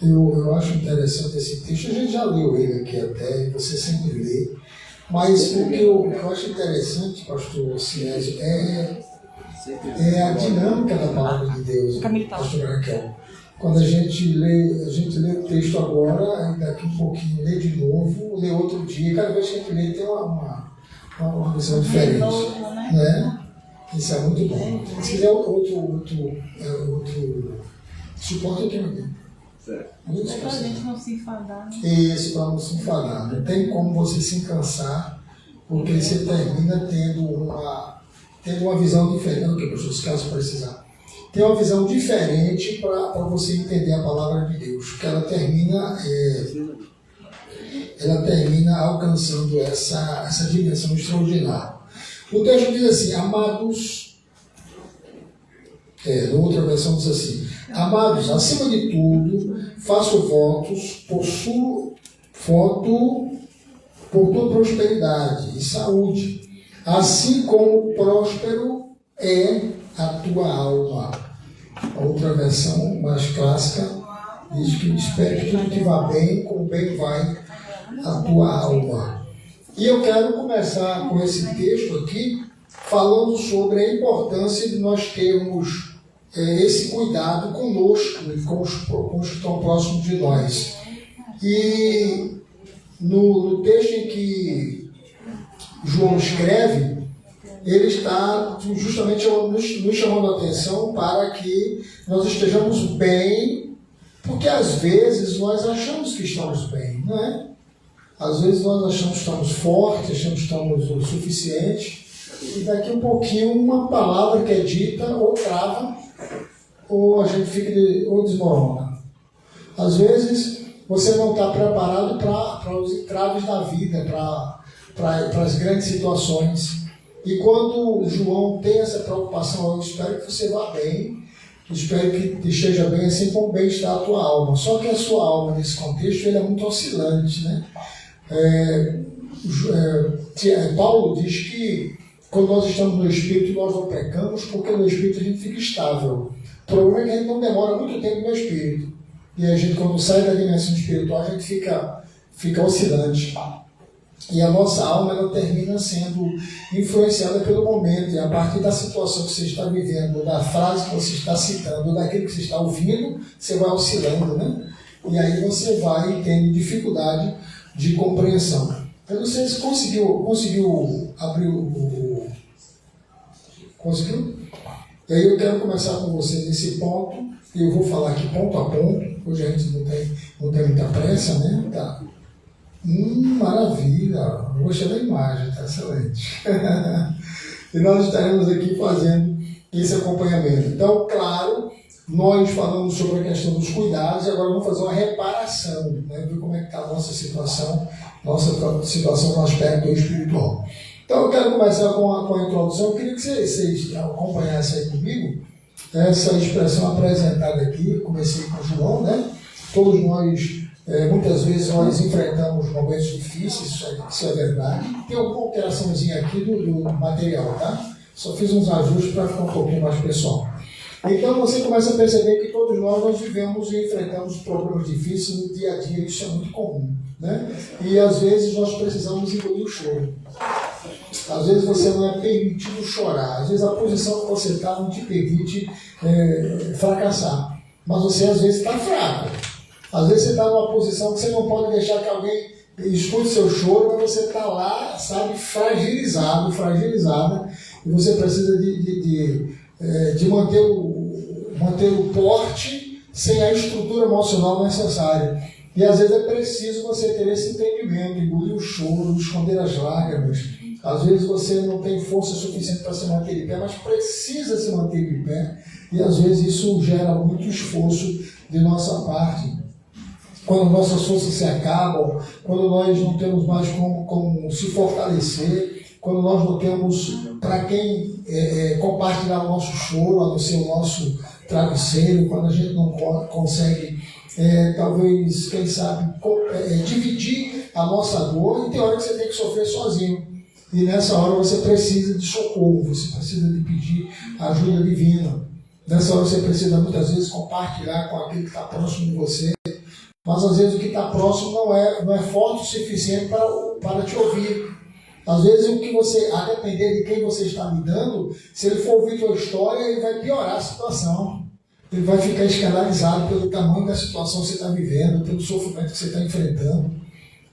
Eu acho interessante esse texto, a gente já leu ele aqui até, você sempre lê, mas o que eu acho interessante, pastor Sinésio, é a dinâmica da palavra de Deus, pastor Raquel. Quando a gente lê o texto agora, daqui um pouquinho lê de novo, lê outro dia, cada vez que a gente lê tem uma visão diferente. Né? Isso é muito bom. Se quiser outro suporte aqui, meu é para a gente não se enfadar. Né? Isso, para não se enfadar. Não tem como você se cansar, porque você termina tendo uma visão diferente. Não, que professor, caso precisar. Tem uma visão diferente para você entender a palavra de Deus, que ela termina alcançando essa dimensão extraordinária. O texto diz assim, amados, na outra versão diz assim, amados, acima de tudo, faço votos por tua prosperidade e saúde, assim como próspero é a tua alma. A outra versão, mais clássica, diz que espero que tudo te vá bem, como bem vai a tua alma. E eu quero começar com esse texto aqui, falando sobre a importância de nós termos esse cuidado conosco e com os que estão próximos de nós. E no texto em que João escreve, ele está justamente nos chamando a atenção para que nós estejamos bem, porque às vezes nós achamos que estamos bem, não é? Às vezes nós achamos que estamos fortes, achamos que estamos o suficiente, e daqui um pouquinho uma palavra que é dita ou trava, ou a gente fica ou desmorona. Às vezes você não está preparado para os entraves da vida, para as grandes situações. E quando João tem essa preocupação, eu espero que você vá bem, espero que esteja bem, assim como bem está a tua alma. Só que a sua alma, nesse contexto, ele é muito oscilante, né? Paulo diz que quando nós estamos no Espírito, nós não pecamos, porque no Espírito a gente fica estável. O problema é que a gente não demora muito tempo no Espírito. E a gente, quando sai da dimensão espiritual, a gente fica oscilante. E a nossa alma, ela termina sendo influenciada pelo momento, e a partir da situação que você está vivendo, da frase que você está citando, daquilo que você está ouvindo, você vai oscilando, né? E aí você vai tendo dificuldade de compreensão. Eu não sei se conseguiu abrir o... Conseguiu? E aí eu quero começar com você nesse ponto, e eu vou falar aqui ponto a ponto. Hoje a gente não tem muita pressa, né? Tá. Maravilha! Eu gostei da imagem, tá excelente. E nós estaremos aqui fazendo esse acompanhamento. Então, claro, nós falamos sobre a questão dos cuidados e agora vamos fazer uma reparação, né? Ver como é que está a nossa situação no aspecto espiritual. Então, eu quero começar com a introdução. Eu queria que vocês acompanhassem aí comigo essa expressão apresentada aqui. Eu comecei com o João, né? Todos nós... muitas vezes nós enfrentamos momentos difíceis, isso é verdade. Tem alguma alteraçãozinha aqui do material, tá? Só fiz uns ajustes para ficar um pouquinho mais pessoal. Então você começa a perceber que todos nós vivemos e enfrentamos problemas difíceis no dia a dia, isso é muito comum, né? E às vezes nós precisamos engolir o choro. Às vezes você não é permitido chorar, às vezes a posição que você está não te permite fracassar, mas você às vezes está fraco. Às vezes você está numa posição que você não pode deixar que alguém escute seu choro, mas você está lá, sabe, fragilizada, e você precisa de manter o porte sem a estrutura emocional necessária. E às vezes é preciso você ter esse entendimento, engolir o choro, esconder as lágrimas. Às vezes você não tem força suficiente para se manter de pé, mas precisa se manter de pé, e às vezes isso gera muito esforço de nossa parte. Quando nossas forças se acabam, quando nós não temos mais como se fortalecer, quando nós não temos para quem compartilhar o nosso choro, a não ser o nosso travesseiro, quando a gente não consegue, talvez, quem sabe, dividir a nossa dor, e tem hora que você tem que sofrer sozinho. E nessa hora você precisa de socorro, você precisa de pedir ajuda divina. Nessa hora você precisa muitas vezes compartilhar com aquele que está próximo de você mas às vezes o que está próximo não é forte o suficiente para te ouvir. Às vezes o que você, a depender de quem você está lidando, se ele for ouvir tua história, ele vai piorar a situação. Ele vai ficar escandalizado pelo tamanho da situação que você está vivendo, pelo sofrimento que você está enfrentando.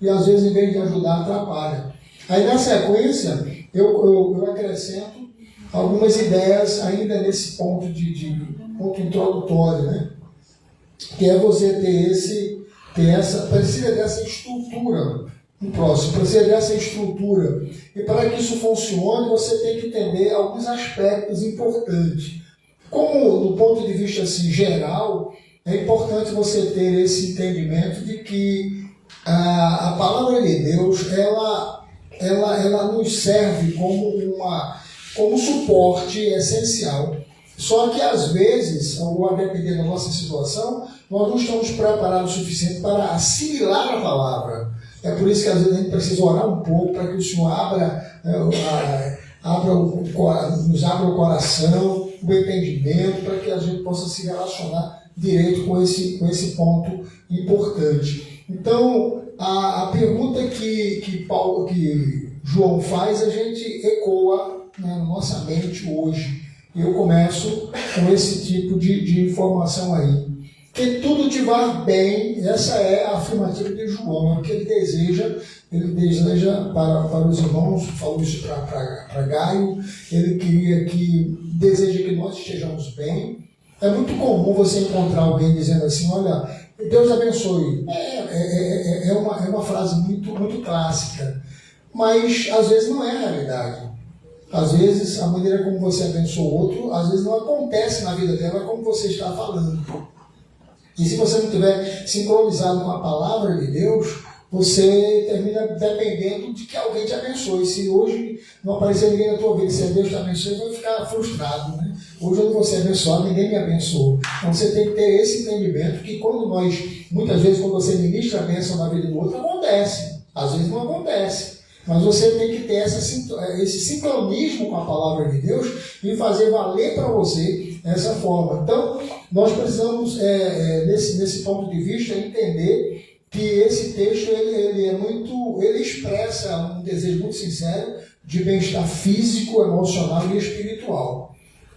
E às vezes, em vez de ajudar, atrapalha. Aí na sequência, eu acrescento algumas ideias ainda nesse ponto ponto introdutório, né? Que é você precisa dessa estrutura. O próximo, precisa dessa estrutura. E para que isso funcione, você tem que entender alguns aspectos importantes. Como, do ponto de vista assim, geral, é importante você ter esse entendimento de que a palavra de Deus, ela nos serve como suporte essencial. Só que, às vezes, ou a depender da nossa situação, nós não estamos preparados o suficiente para assimilar a palavra. É por isso que, às vezes, a gente precisa orar um pouco para que o Senhor nos abra o coração, o entendimento, para que a gente possa se relacionar direito com esse ponto importante. Então, a pergunta que João faz, a gente ecoa, né, na nossa mente hoje. E eu começo com esse tipo de informação aí. Que tudo te vá bem, essa é a afirmativa de João, é o que ele deseja para os irmãos, falou isso para Gaio, ele deseja que nós estejamos bem. É muito comum você encontrar alguém dizendo assim, olha, Deus abençoe. É uma frase muito, muito clássica, mas às vezes não é a realidade. Às vezes a maneira como você abençoa o outro, às vezes não acontece na vida dela como você está falando. E se você não estiver sincronizado com a palavra de Deus, você termina dependendo de que alguém te abençoe. Se hoje não aparecer ninguém na tua vida, se Deus te abençoe, você vai ficar frustrado, né? Hoje eu não vou ser abençoado, ninguém me abençoou. Então você tem que ter esse entendimento que muitas vezes quando você ministra a bênção na vida do outro, acontece. Às vezes não acontece. Mas você tem que ter esse sincronismo com a palavra de Deus e fazer valer para você essa forma. Então, nós precisamos, nesse ponto de vista, entender que esse texto ele expressa um desejo muito sincero de bem-estar físico, emocional e espiritual.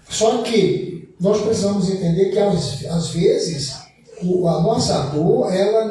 Só que nós precisamos entender que, às vezes, a nossa dor ela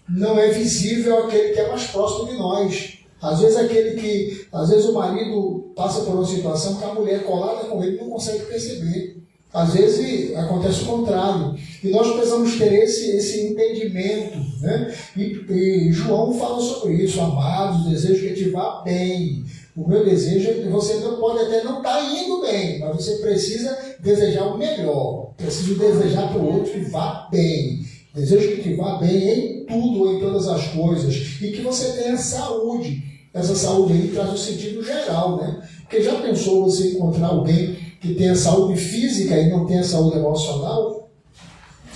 não é visível àquele que é mais próximo de nós. Às vezes o marido passa por uma situação que a mulher colada com ele não consegue perceber. Às vezes acontece o contrário. E nós precisamos ter esse entendimento, né? E João fala sobre isso. Amados, desejo que te vá bem. O meu desejo é que você não pode até não estar indo bem, mas você precisa desejar o melhor. Precisa desejar para o outro que vá bem. Desejo que te vá bem em tudo ou em todas as coisas. E que você tenha saúde. Essa saúde aí traz um sentido geral, né? Porque já pensou você encontrar alguém que tenha saúde física e não tenha saúde emocional?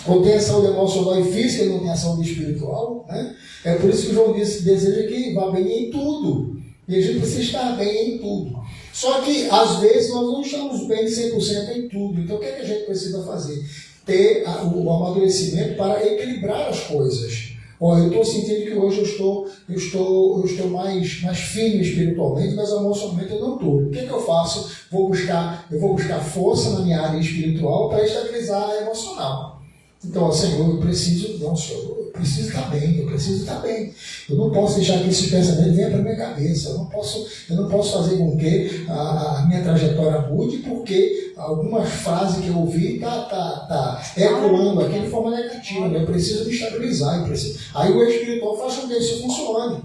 Ou tenha saúde emocional e física e não tenha saúde espiritual? Né? É por isso que João disse, deseja que vá bem em tudo. E a gente precisa estar bem em tudo. Só que, às vezes, nós não estamos bem 100% em tudo. Então, o que é que a gente precisa fazer? Ter o amadurecimento para equilibrar as coisas. Eu estou sentindo que hoje eu estou mais firme espiritualmente, mas emocionalmente eu não estou. O que é que eu faço? Eu vou buscar força na minha área espiritual para estabilizar a emocional. Então, Senhor, eu preciso estar bem, eu preciso estar bem. Eu não posso deixar que esse pensamento venha para a minha cabeça. Eu não posso fazer com que a minha trajetória mude, porque algumas frases que eu ouvi está ecoando aqui de forma negativa. Eu preciso me estabilizar. Aí o espiritual faz com que isso funcione.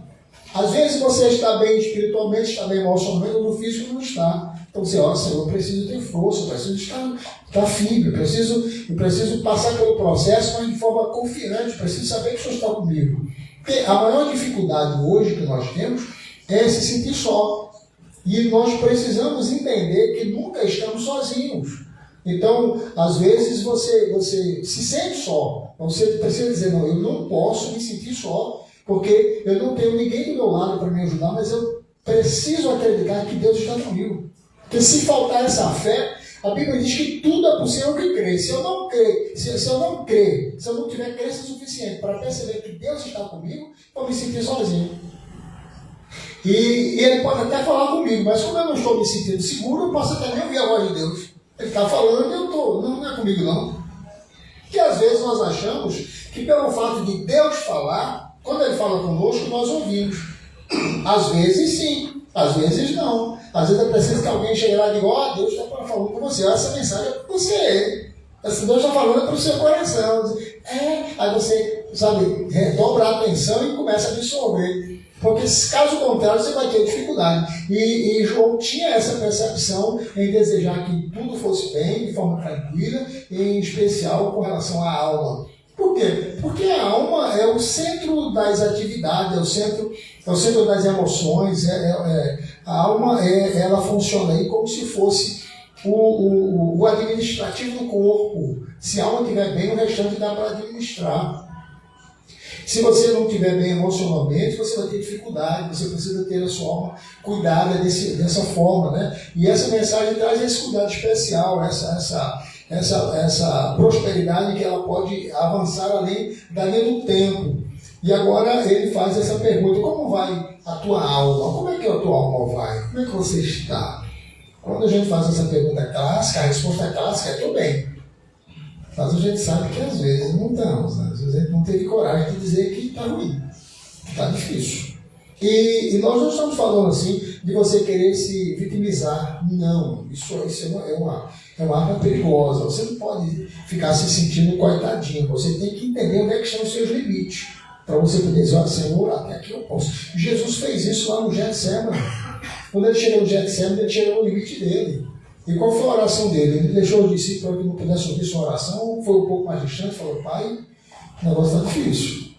Às vezes você está bem espiritualmente, está bem emocionalmente, mas no físico não está. Então você olha, Senhor, eu preciso ter força, eu preciso estar firme, eu preciso passar pelo processo, mas de forma confiante, eu preciso saber que o Senhor está comigo. Porque a maior dificuldade hoje que nós temos é se sentir só. E nós precisamos entender que nunca estamos sozinhos. Então, às vezes você se sente só. Você precisa dizer, não, eu não posso me sentir só, porque eu não tenho ninguém do meu lado para me ajudar, mas eu preciso acreditar que Deus está comigo. Porque se faltar essa fé, A Bíblia diz que tudo é possível que crê. Se eu não crer, se eu não crer, se eu não tiver crença suficiente para perceber que Deus está comigo, eu me sentir sozinho. E ele pode até falar comigo, mas como eu não estou me sentindo seguro, eu posso até nem ouvir a voz de Deus. Ele está falando e eu estou. Não é comigo não. Porque às vezes nós achamos que pelo fato de Deus falar, quando ele fala conosco, nós ouvimos. Às vezes sim, às vezes não. Às vezes é preciso que alguém chegue lá e diga, ó, Deus está falando com você, essa mensagem é para você. Essa Deus está falando para o seu coração. Aí você, sabe, dobra a atenção e começa a absorver. Porque caso contrário, você vai ter dificuldade. E João tinha essa percepção em desejar que tudo fosse bem, de forma tranquila, em especial com relação à alma. Por quê? Porque a alma é o centro das atividades, é o centro das emoções. A alma ela funciona aí como se fosse o administrativo do corpo. Se a alma estiver bem, o restante dá para administrar. Se você não estiver bem emocionalmente, você vai ter dificuldade, você precisa ter a sua alma cuidada dessa forma, né? E essa mensagem traz esse cuidado especial, essa prosperidade que ela pode avançar além da linha do tempo. E agora ele faz essa pergunta, como vai a tua alma? Como é que a tua alma vai? Como é que você está? Quando a gente faz essa pergunta clássica, a resposta clássica é estou bem. Mas a gente sabe que às vezes não estamos, né? Às vezes a gente não teve coragem de dizer que está ruim, que está difícil. E nós não estamos falando assim de você querer se vitimizar. Não, isso é uma arma perigosa. Você não pode ficar se sentindo coitadinho. Você tem que entender onde é que estão os seus limites. Para você poder dizer, olha, Senhor, até aqui eu posso. Jesus fez isso lá no Getsemane. Quando ele chegou no Getsemane, ele chegou no limite dele. E qual foi a oração dele? Ele deixou os discípulos que não pudessem ouvir sua oração, foi um pouco mais distante, falou, Pai, o negócio está difícil,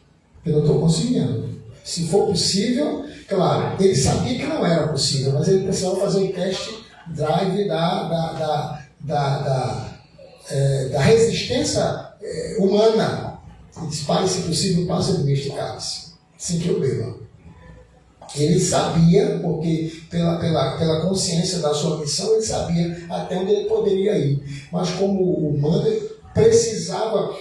eu não estou conseguindo. Se for possível, claro, ele sabia que não era possível, mas ele precisava fazer um test drive da resistência humana. Ele disse, Pai, se possível, passa de mim este cálice, sem que eu beba. Ele sabia, porque pela consciência da sua missão, ele sabia até onde ele poderia ir. Mas como humano, ele precisava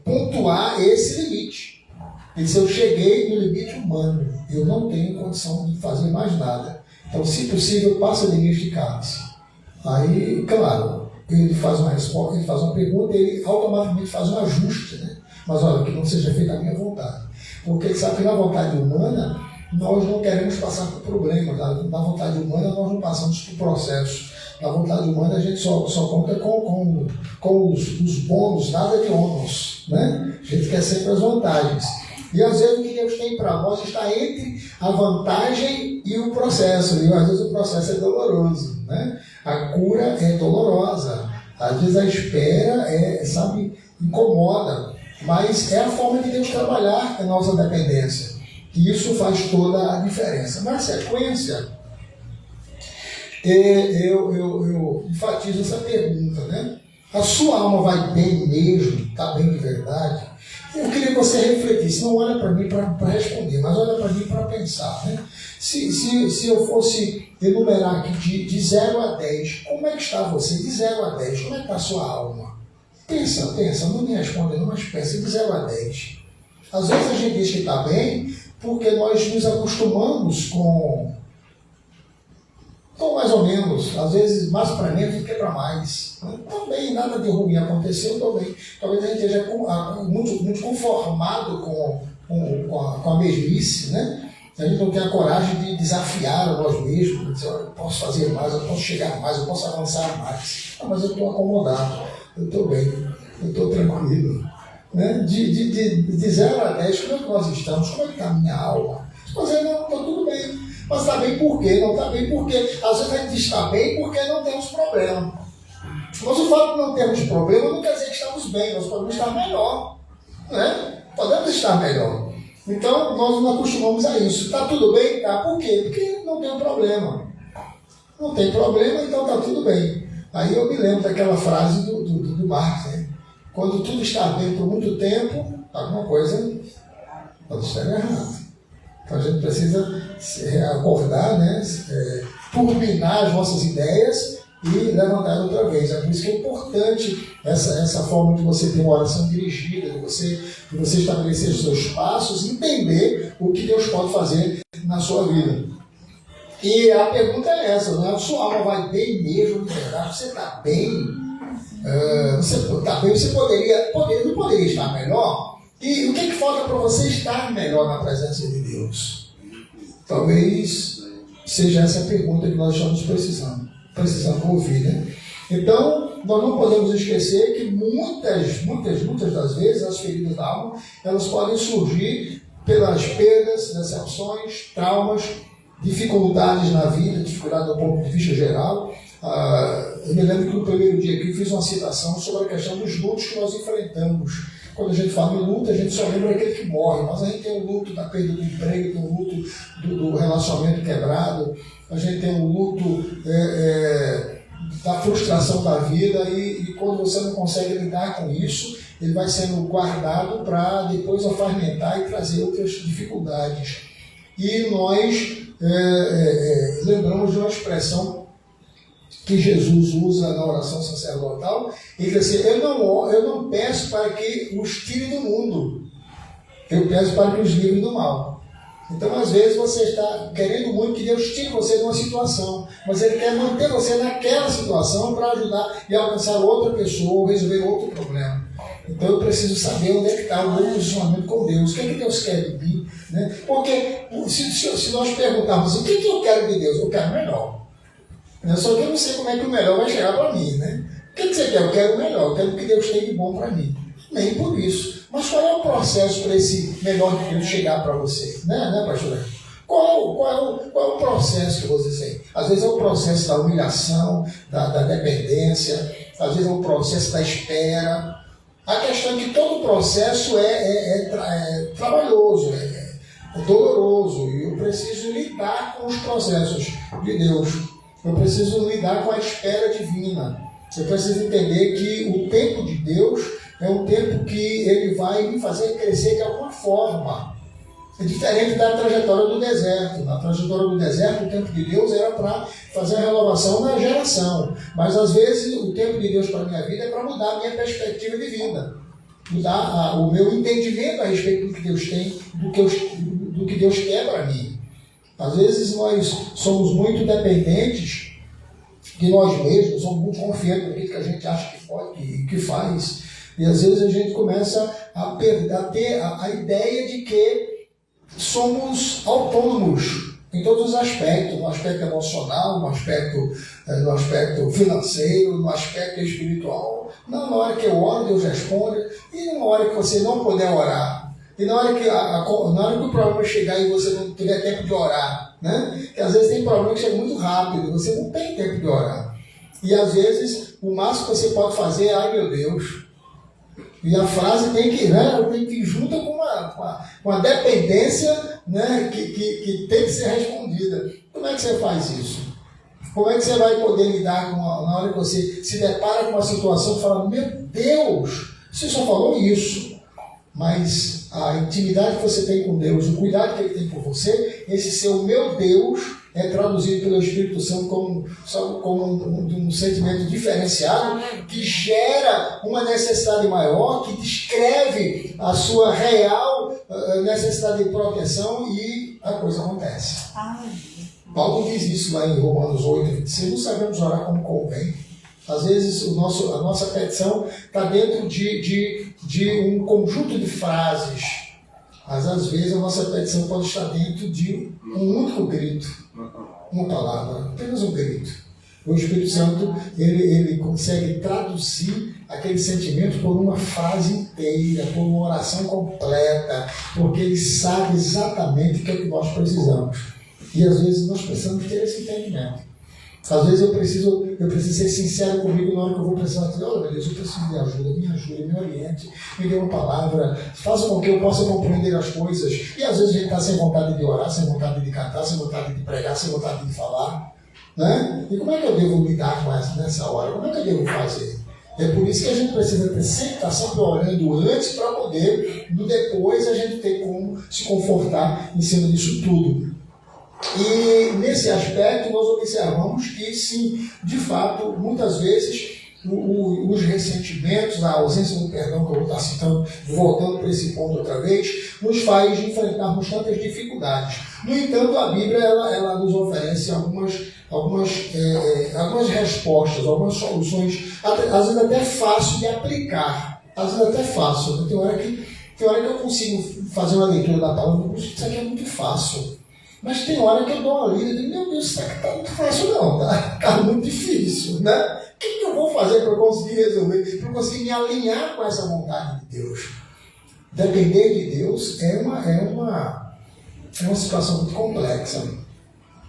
pontuar esse limite. Ele disse, eu cheguei no limite humano, eu não tenho condição de fazer mais nada. Então, se possível, passa de mim este cálice. Aí, claro, ele faz uma resposta, ele faz uma pergunta, ele automaticamente faz um ajuste, né? Mas olha, que não seja feita a minha vontade. Porque ele sabe que na vontade humana nós não queremos passar por problemas. Na vontade humana nós não passamos por processos. Na vontade humana a gente só conta com os bônus, nada de ônus, né? A gente quer sempre as vantagens. E às vezes o que Deus tem para nós está entre a vantagem e o processo. E às vezes o processo é doloroso, né? A cura é dolorosa. Às vezes a espera incomoda. Mas é a forma de Deus trabalhar a nossa dependência. E isso faz toda a diferença. Na sequência, eu enfatizo essa pergunta, né? A sua alma vai bem mesmo? Está bem de verdade? Eu queria que você refletisse. Não olha para mim para responder, mas olha para mim para pensar, né? Se eu fosse enumerar aqui de 0 a 10, como é que está você? De 0 a 10, como é que está a sua alma? Pensa, não me responde não, mas pensa de 0 a 10. Às vezes a gente diz que está bem porque nós nos acostumamos com mais ou menos, às vezes mais para menos do que para mais. Estou bem, nada de ruim aconteceu, estou bem. Talvez a gente esteja muito conformado com a mesmice, né? A gente não tem a coragem de desafiar a nós mesmos, de dizer, olha, eu posso fazer mais, eu posso chegar mais, eu posso avançar mais. Mas eu estou acomodado. Eu estou bem, eu estou tranquilo. Né? De 0 a 10, como é que nós estamos? Como é que está a minha alma? Mas não, está tudo bem. Mas está bem por quê? Não está bem por quê? Às vezes a gente está bem porque não temos problema. Mas o fato de não termos problema não quer dizer que estamos bem, nós podemos estar melhor. Né? Podemos estar melhor. Então, nós nos acostumamos a isso. Está tudo bem? Tá. Por quê? Porque não tem problema. Não tem problema, então está tudo bem. Aí eu me lembro daquela frase do Marx, né? Quando tudo está bem por muito tempo, alguma coisa pode estar errada. Então a gente precisa acordar, né? turbinar as nossas ideias e levantar outra vez. É por isso que é importante essa forma de você ter uma oração dirigida, de você estabelecer os seus passos, entender o que Deus pode fazer na sua vida. E a pergunta é essa, né? A sua alma vai bem mesmo, de verdade? Você está bem? Você está bem? Você não poderia estar melhor? E o que falta para você estar melhor na presença de Deus? Talvez seja essa a pergunta que nós estamos precisando ouvir, né? Então, nós não podemos esquecer que muitas das vezes as feridas da alma, elas podem surgir pelas perdas, decepções, traumas, dificuldades na vida, dificuldade do ponto de vista geral. Eu me lembro que no primeiro dia aqui eu fiz uma citação sobre a questão dos lutos que nós enfrentamos. Quando a gente fala em luto, a gente só lembra daquele que morre, mas a gente tem o luto da perda do emprego, tem o luto do relacionamento quebrado, a gente tem o luto da frustração da vida, e quando você não consegue lidar com isso, ele vai sendo guardado para depois afarmentar e trazer outras dificuldades. E nós lembramos de uma expressão que Jesus usa na oração sacerdotal. Ele diz assim: eu não peço para que os tire do mundo, eu peço para que os livre do mal. Então, às vezes, você está querendo muito que Deus tire você de uma situação, mas Ele quer manter você naquela situação para ajudar e alcançar outra pessoa ou resolver outro problema. Então, eu preciso saber onde é que está o meu posicionamento com Deus. O que é que Deus quer de mim? Né? Porque se nós perguntarmos o que eu quero de Deus, eu quero melhor. Só que eu não sei como é que o melhor vai chegar para mim, né? O que você quer? Eu quero o melhor, eu quero o que Deus tem de bom para mim. Nem por isso. Mas qual é o processo para esse melhor de Deus chegar para você? Né, pastor? Qual é o processo que você tem? Às vezes é o processo da humilhação, da dependência, às vezes é o processo da espera. A questão é que todo processo é trabalhoso, é doloroso, e eu preciso lidar com os processos de Deus. Eu preciso lidar com a espera divina. Eu preciso entender que o tempo de Deus é um tempo que Ele vai me fazer crescer de alguma forma. É diferente da trajetória do deserto. Na trajetória do deserto, o tempo de Deus era para fazer a renovação na geração. Mas, às vezes, o tempo de Deus para a minha vida é para mudar a minha perspectiva de vida. Mudar o meu entendimento a respeito do que Deus tem, do que Deus quer para mim. Às vezes, nós somos muito dependentes de nós mesmos, somos muito confiantes naquilo que a gente acha que pode e que faz. E, às vezes, a gente começa a ter a ideia de que somos autônomos em todos os aspectos, no aspecto emocional, no aspecto financeiro, no aspecto espiritual. Não, na hora que eu oro, Deus responde, e na hora que você não puder orar, e na hora que o problema chegar e você não tiver tempo de orar, né? Porque às vezes tem problema que chega muito rápido, você não tem tempo de orar. E às vezes o máximo que você pode fazer é: ai meu Deus. E a frase tem que ir junto com uma dependência, né, que tem que ser respondida. Como é que você faz isso? Como é que você vai poder lidar na hora que você se depara com uma situação e fala: meu Deus, você só falou isso. Mas a intimidade que você tem com Deus, o cuidado que Ele tem por você, esse seu meu Deus é traduzido pelo Espírito Santo como um sentimento diferenciado que gera uma necessidade maior, que descreve a sua real necessidade de proteção, e a coisa acontece. Paulo diz isso lá em Romanos 8:26, não sabemos orar como convém. Às vezes a nossa petição está dentro de um conjunto de frases, mas às vezes a nossa petição pode estar dentro de um único grito, uma palavra, apenas um grito. O Espírito Santo ele consegue traduzir aquele sentimento por uma frase inteira, por uma oração completa, porque Ele sabe exatamente o que é que nós precisamos. E às vezes nós precisamos ter esse entendimento. Às vezes eu preciso ser sincero comigo na hora que eu vou precisar dizer: olha, Deus, eu preciso de ajuda, me oriente, me dê uma palavra, faça com que eu possa compreender as coisas. E às vezes a gente está sem vontade de orar, sem vontade de cantar, sem vontade de pregar, sem vontade de falar, né? E como é que eu devo lidar com essa nessa hora? Como é que eu devo fazer? É por isso que a gente precisa ter sempre estar sempre orando antes, para poder, no depois, a gente ter como se confortar em cima disso tudo. E nesse aspecto nós observamos que sim, de fato, muitas vezes os ressentimentos, a ausência do perdão, que eu vou estar citando, voltando para esse ponto outra vez, nos faz enfrentarmos tantas dificuldades. No entanto, a Bíblia ela nos oferece algumas respostas, algumas soluções, às vezes até fácil de aplicar, às vezes até fácil. Tem hora que eu consigo fazer uma leitura da palavra, isso aqui é muito fácil. Mas tem hora que eu dou uma lida e digo, meu Deus, isso aqui está muito fácil não, está muito difícil, né? O que eu vou fazer para eu conseguir resolver, para eu conseguir me alinhar com essa vontade de Deus? Depender de Deus é uma situação muito complexa,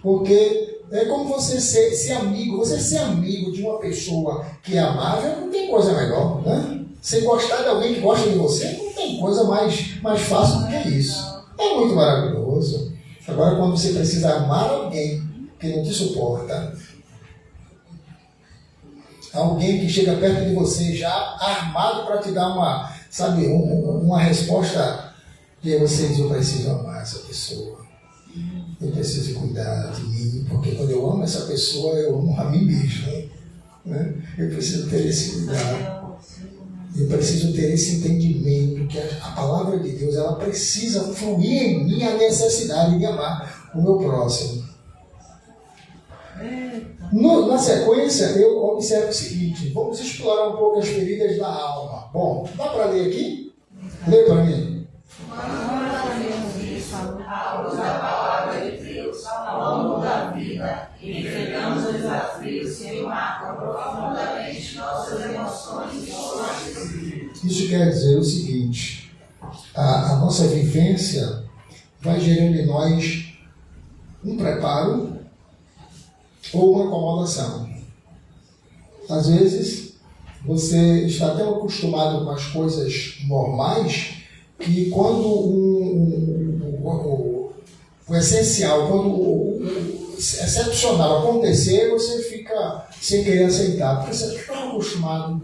porque é como você ser amigo de uma pessoa que é amável, não tem coisa melhor, né? Você gostar de alguém que gosta de você, não tem coisa mais fácil do que isso. É muito maravilhoso. Agora, quando você precisa amar alguém que não te suporta, alguém que chega perto de você já armado para te dar uma resposta, e aí você diz, eu preciso amar essa pessoa. Eu preciso cuidar de mim, porque quando eu amo essa pessoa, eu amo a mim mesmo. Né? Eu preciso ter esse cuidado. Eu preciso ter esse entendimento que a palavra de Deus ela precisa fluir em mim a necessidade de amar o meu próximo. Na sequência, eu observo o seguinte: vamos explorar um pouco as feridas da alma. Bom, dá para ler aqui? Lê para mim. À luz da palavra de Deus, ao longo da vida, enfrentamos os desafios que marcam profundamente nossas emoções e nossas vidas. Isso quer dizer o seguinte: a nossa vivência vai gerando em nós um preparo ou uma acomodação. Às vezes, você está tão acostumado com as coisas normais que quando o essencial, quando o excepcional acontecer, você fica sem querer aceitar, porque você fica tão acostumado.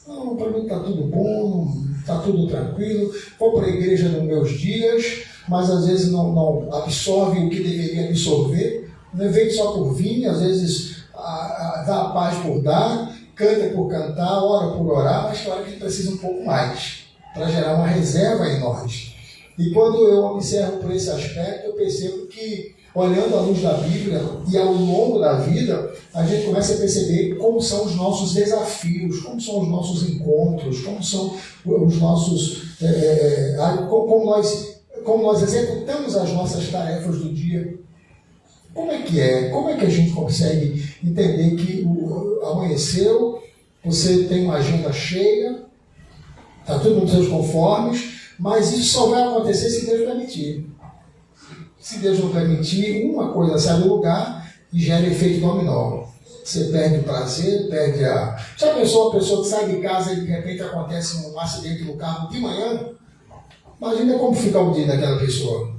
Não, para mim está tudo bom, está tudo tranquilo, vou para a igreja nos meus dias, mas às vezes não absorve o que deveria absorver, não vem só por vir, às vezes dá a paz por dar, canta por cantar, ora por orar, mas claro que a gente precisa um pouco mais, para gerar uma reserva em nós. E quando eu observo por esse aspecto, eu percebo que, olhando à luz da Bíblia e ao longo da vida, a gente começa a perceber como são os nossos desafios, como são os nossos encontros, como são os nossos... como nós executamos as nossas tarefas do dia. Como é que é? Como é que a gente consegue entender que amanheceu, você tem uma agenda cheia, está tudo nos seus conformes, mas isso só vai acontecer se Deus permitir. Se Deus não permitir, uma coisa sai do lugar e gera efeito dominó. Você perde o prazer, perde a... Já pensou uma pessoa que sai de casa e de repente acontece um acidente no carro de manhã? Imagina como fica o dia daquela pessoa.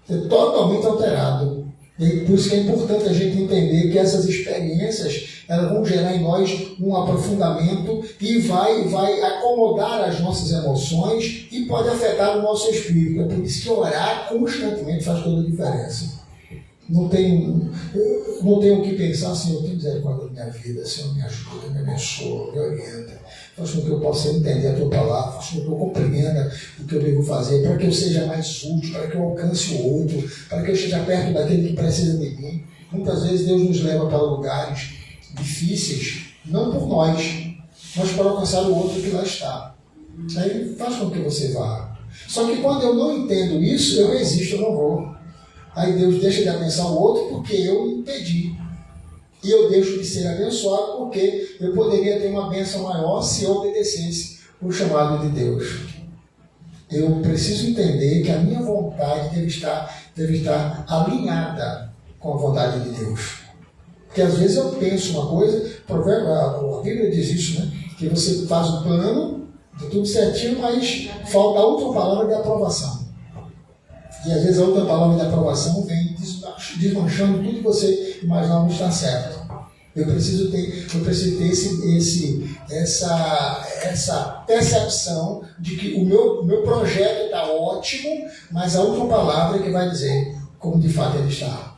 É totalmente alterado. E por isso que é importante a gente entender que essas experiências elas vão gerar em nós um aprofundamento e vai acomodar as nossas emoções e pode afetar o nosso espírito. É por isso que orar constantemente faz toda a diferença. Não tenho o que pensar, Senhor, tem misericórdia da minha vida, Senhor, me ajuda, me abençoa, me orienta. Faz com que eu possa entender a Tua palavra, faz com que eu compreenda o que eu devo fazer, para que eu seja mais útil, para que eu alcance o outro, para que eu esteja perto daquele que precisa de mim. Muitas vezes Deus nos leva para lugares difíceis, não por nós, mas para alcançar o outro que lá está. Aí faz com que você vá. Só que quando eu não entendo isso, eu resisto, eu não vou. Aí Deus deixa de abençoar o outro porque eu impedi. E eu deixo de ser abençoado porque eu poderia ter uma bênção maior se eu obedecesse o chamado de Deus. Eu preciso entender que a minha vontade deve estar alinhada com a vontade de Deus. Porque às vezes eu penso uma coisa, a Bíblia diz isso, né? Que você faz o plano, está tudo certinho, mas falta a última palavra de aprovação. E às vezes a outra palavra de aprovação vem desmanchando tudo que você imaginava estar certo. Eu preciso ter essa percepção de que o meu projeto está ótimo, mas a última palavra é que vai dizer como de fato ele está.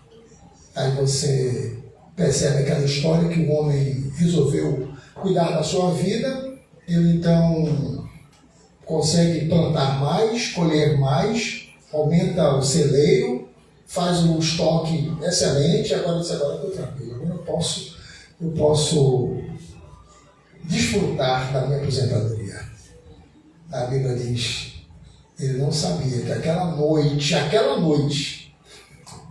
Aí você percebe aquela história que o homem resolveu cuidar da sua vida, ele então consegue plantar mais, colher mais, aumenta o celeiro, faz um estoque excelente, agora eu estou tranquilo, agora eu posso desfrutar da minha aposentadoria. A Bíblia diz, ele não sabia que aquela noite,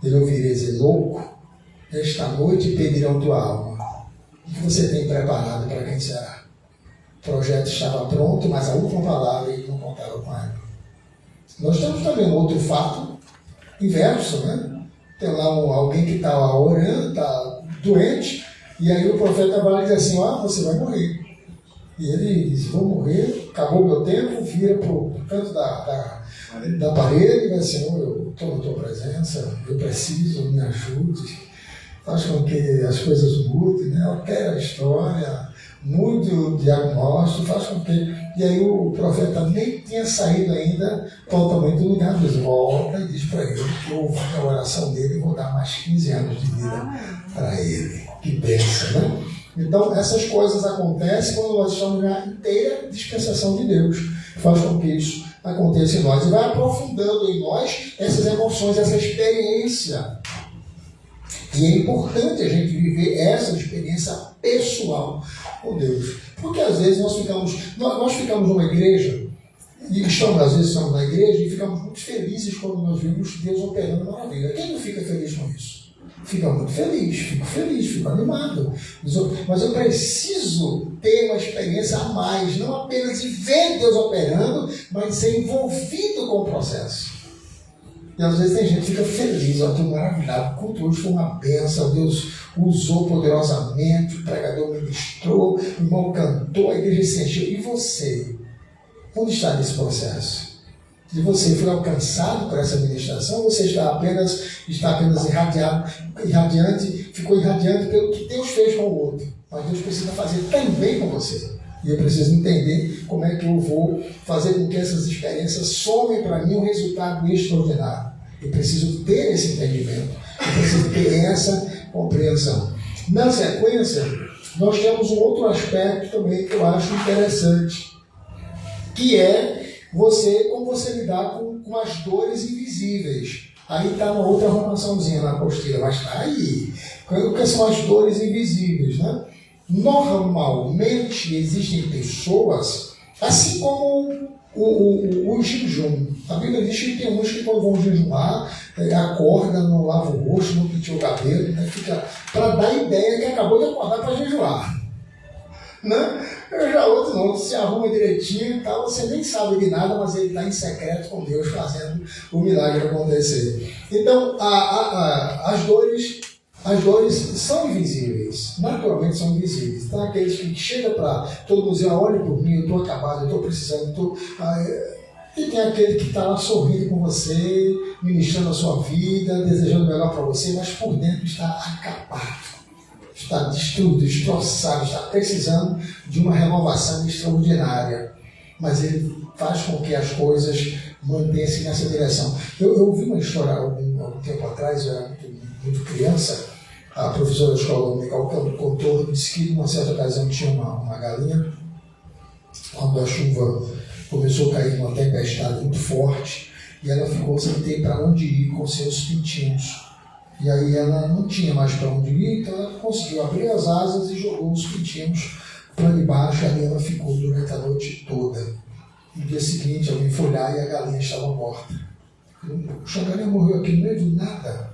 ele ouviria dizer, louco, esta noite pedirão tua alma. O que você tem preparado para quem será? O projeto estava pronto, mas a última palavra ele não contava com ela. Nós temos também um outro fato inverso, né? Tem lá alguém que está orando, está doente, e aí o profeta vai dizer assim, você vai morrer. E ele diz, vou morrer, acabou o meu tempo, vira para o canto da parede e vai dizer, Senhor, eu estou na tua presença, eu preciso, me ajude. Faz com que as coisas mudem, né? Altera a história, mude o diagnóstico, faz com que... E aí o profeta nem tinha saído ainda totalmente do lugar, diz, volta e diz para ele que eu ouvi a oração dele e vou dar mais 15 anos de vida para ele. Que bênção, né? Então, essas coisas acontecem quando nós estamos na inteira dispensação de Deus. Faz com que isso aconteça em nós. E vai aprofundando em nós essas emoções, essa experiência. E é importante a gente viver essa experiência pessoal com Deus. Porque às vezes nós ficamos numa igreja, e às vezes estamos na igreja e ficamos muito felizes quando nós vemos Deus operando maravilha. Quem não fica feliz com isso? Fica muito feliz, fico animado. Mas eu preciso ter uma experiência a mais, não apenas de ver Deus operando, mas de ser envolvido com o processo. E às vezes tem gente que fica feliz, estou maravilhado, o culto hoje foi uma bênção, Deus usou poderosamente, o pregador ministrou, o irmão cantou, a igreja se encheu. E você? Onde está nesse processo? E você foi alcançado por essa ministração, ou você está apenas irradiante, ficou irradiante pelo que Deus fez com o outro. Mas Deus precisa fazer também com você. E eu preciso entender como é que eu vou fazer com que essas experiências somem para mim um resultado extraordinário. Eu preciso ter esse entendimento, eu preciso ter essa compreensão. Na sequência, nós temos um outro aspecto também que eu acho interessante, que é como você lidar com as dores invisíveis. Aí está uma outra arrumaçãozinha na apostila, mas está aí. O que são as dores invisíveis, né? Normalmente existem pessoas, assim como o jejum. A Bíblia diz que tem uns que quando vão jejuar, acorda, não lava o rosto, não penteia o cabelo, né? Fica para dar a ideia que acabou de acordar para jejuar. Né? Já outro não, se arruma direitinho e tal, você nem sabe de nada, mas ele está em secreto com Deus fazendo o milagre acontecer. Então, as dores são invisíveis, naturalmente são invisíveis. Então, aqueles que chegam para todo mundo dizer, olha por mim, eu estou acabado, eu estou precisando, e tem aquele que está lá sorrindo com você, ministrando a sua vida, desejando o melhor para você, mas por dentro está acabado. Está destruído, destroçado, está precisando de uma renovação extraordinária. Mas ele faz com que as coisas mantenham-se nessa direção. Eu ouvi uma história algum tempo atrás, eu era muito criança, a professora da escola dominical contou, disse que numa certa ocasião tinha uma galinha, quando a chuva começou a cair, uma tempestade muito forte, e ela ficou sem ter para onde ir com seus pintinhos. E aí ela não tinha mais para onde ir, então ela conseguiu abrir as asas e jogou os pintinhos para debaixo, e ali ela ficou durante a noite toda. No dia seguinte, alguém foi olhar e a galinha estava morta. A galinha morreu aqui no meio do nada.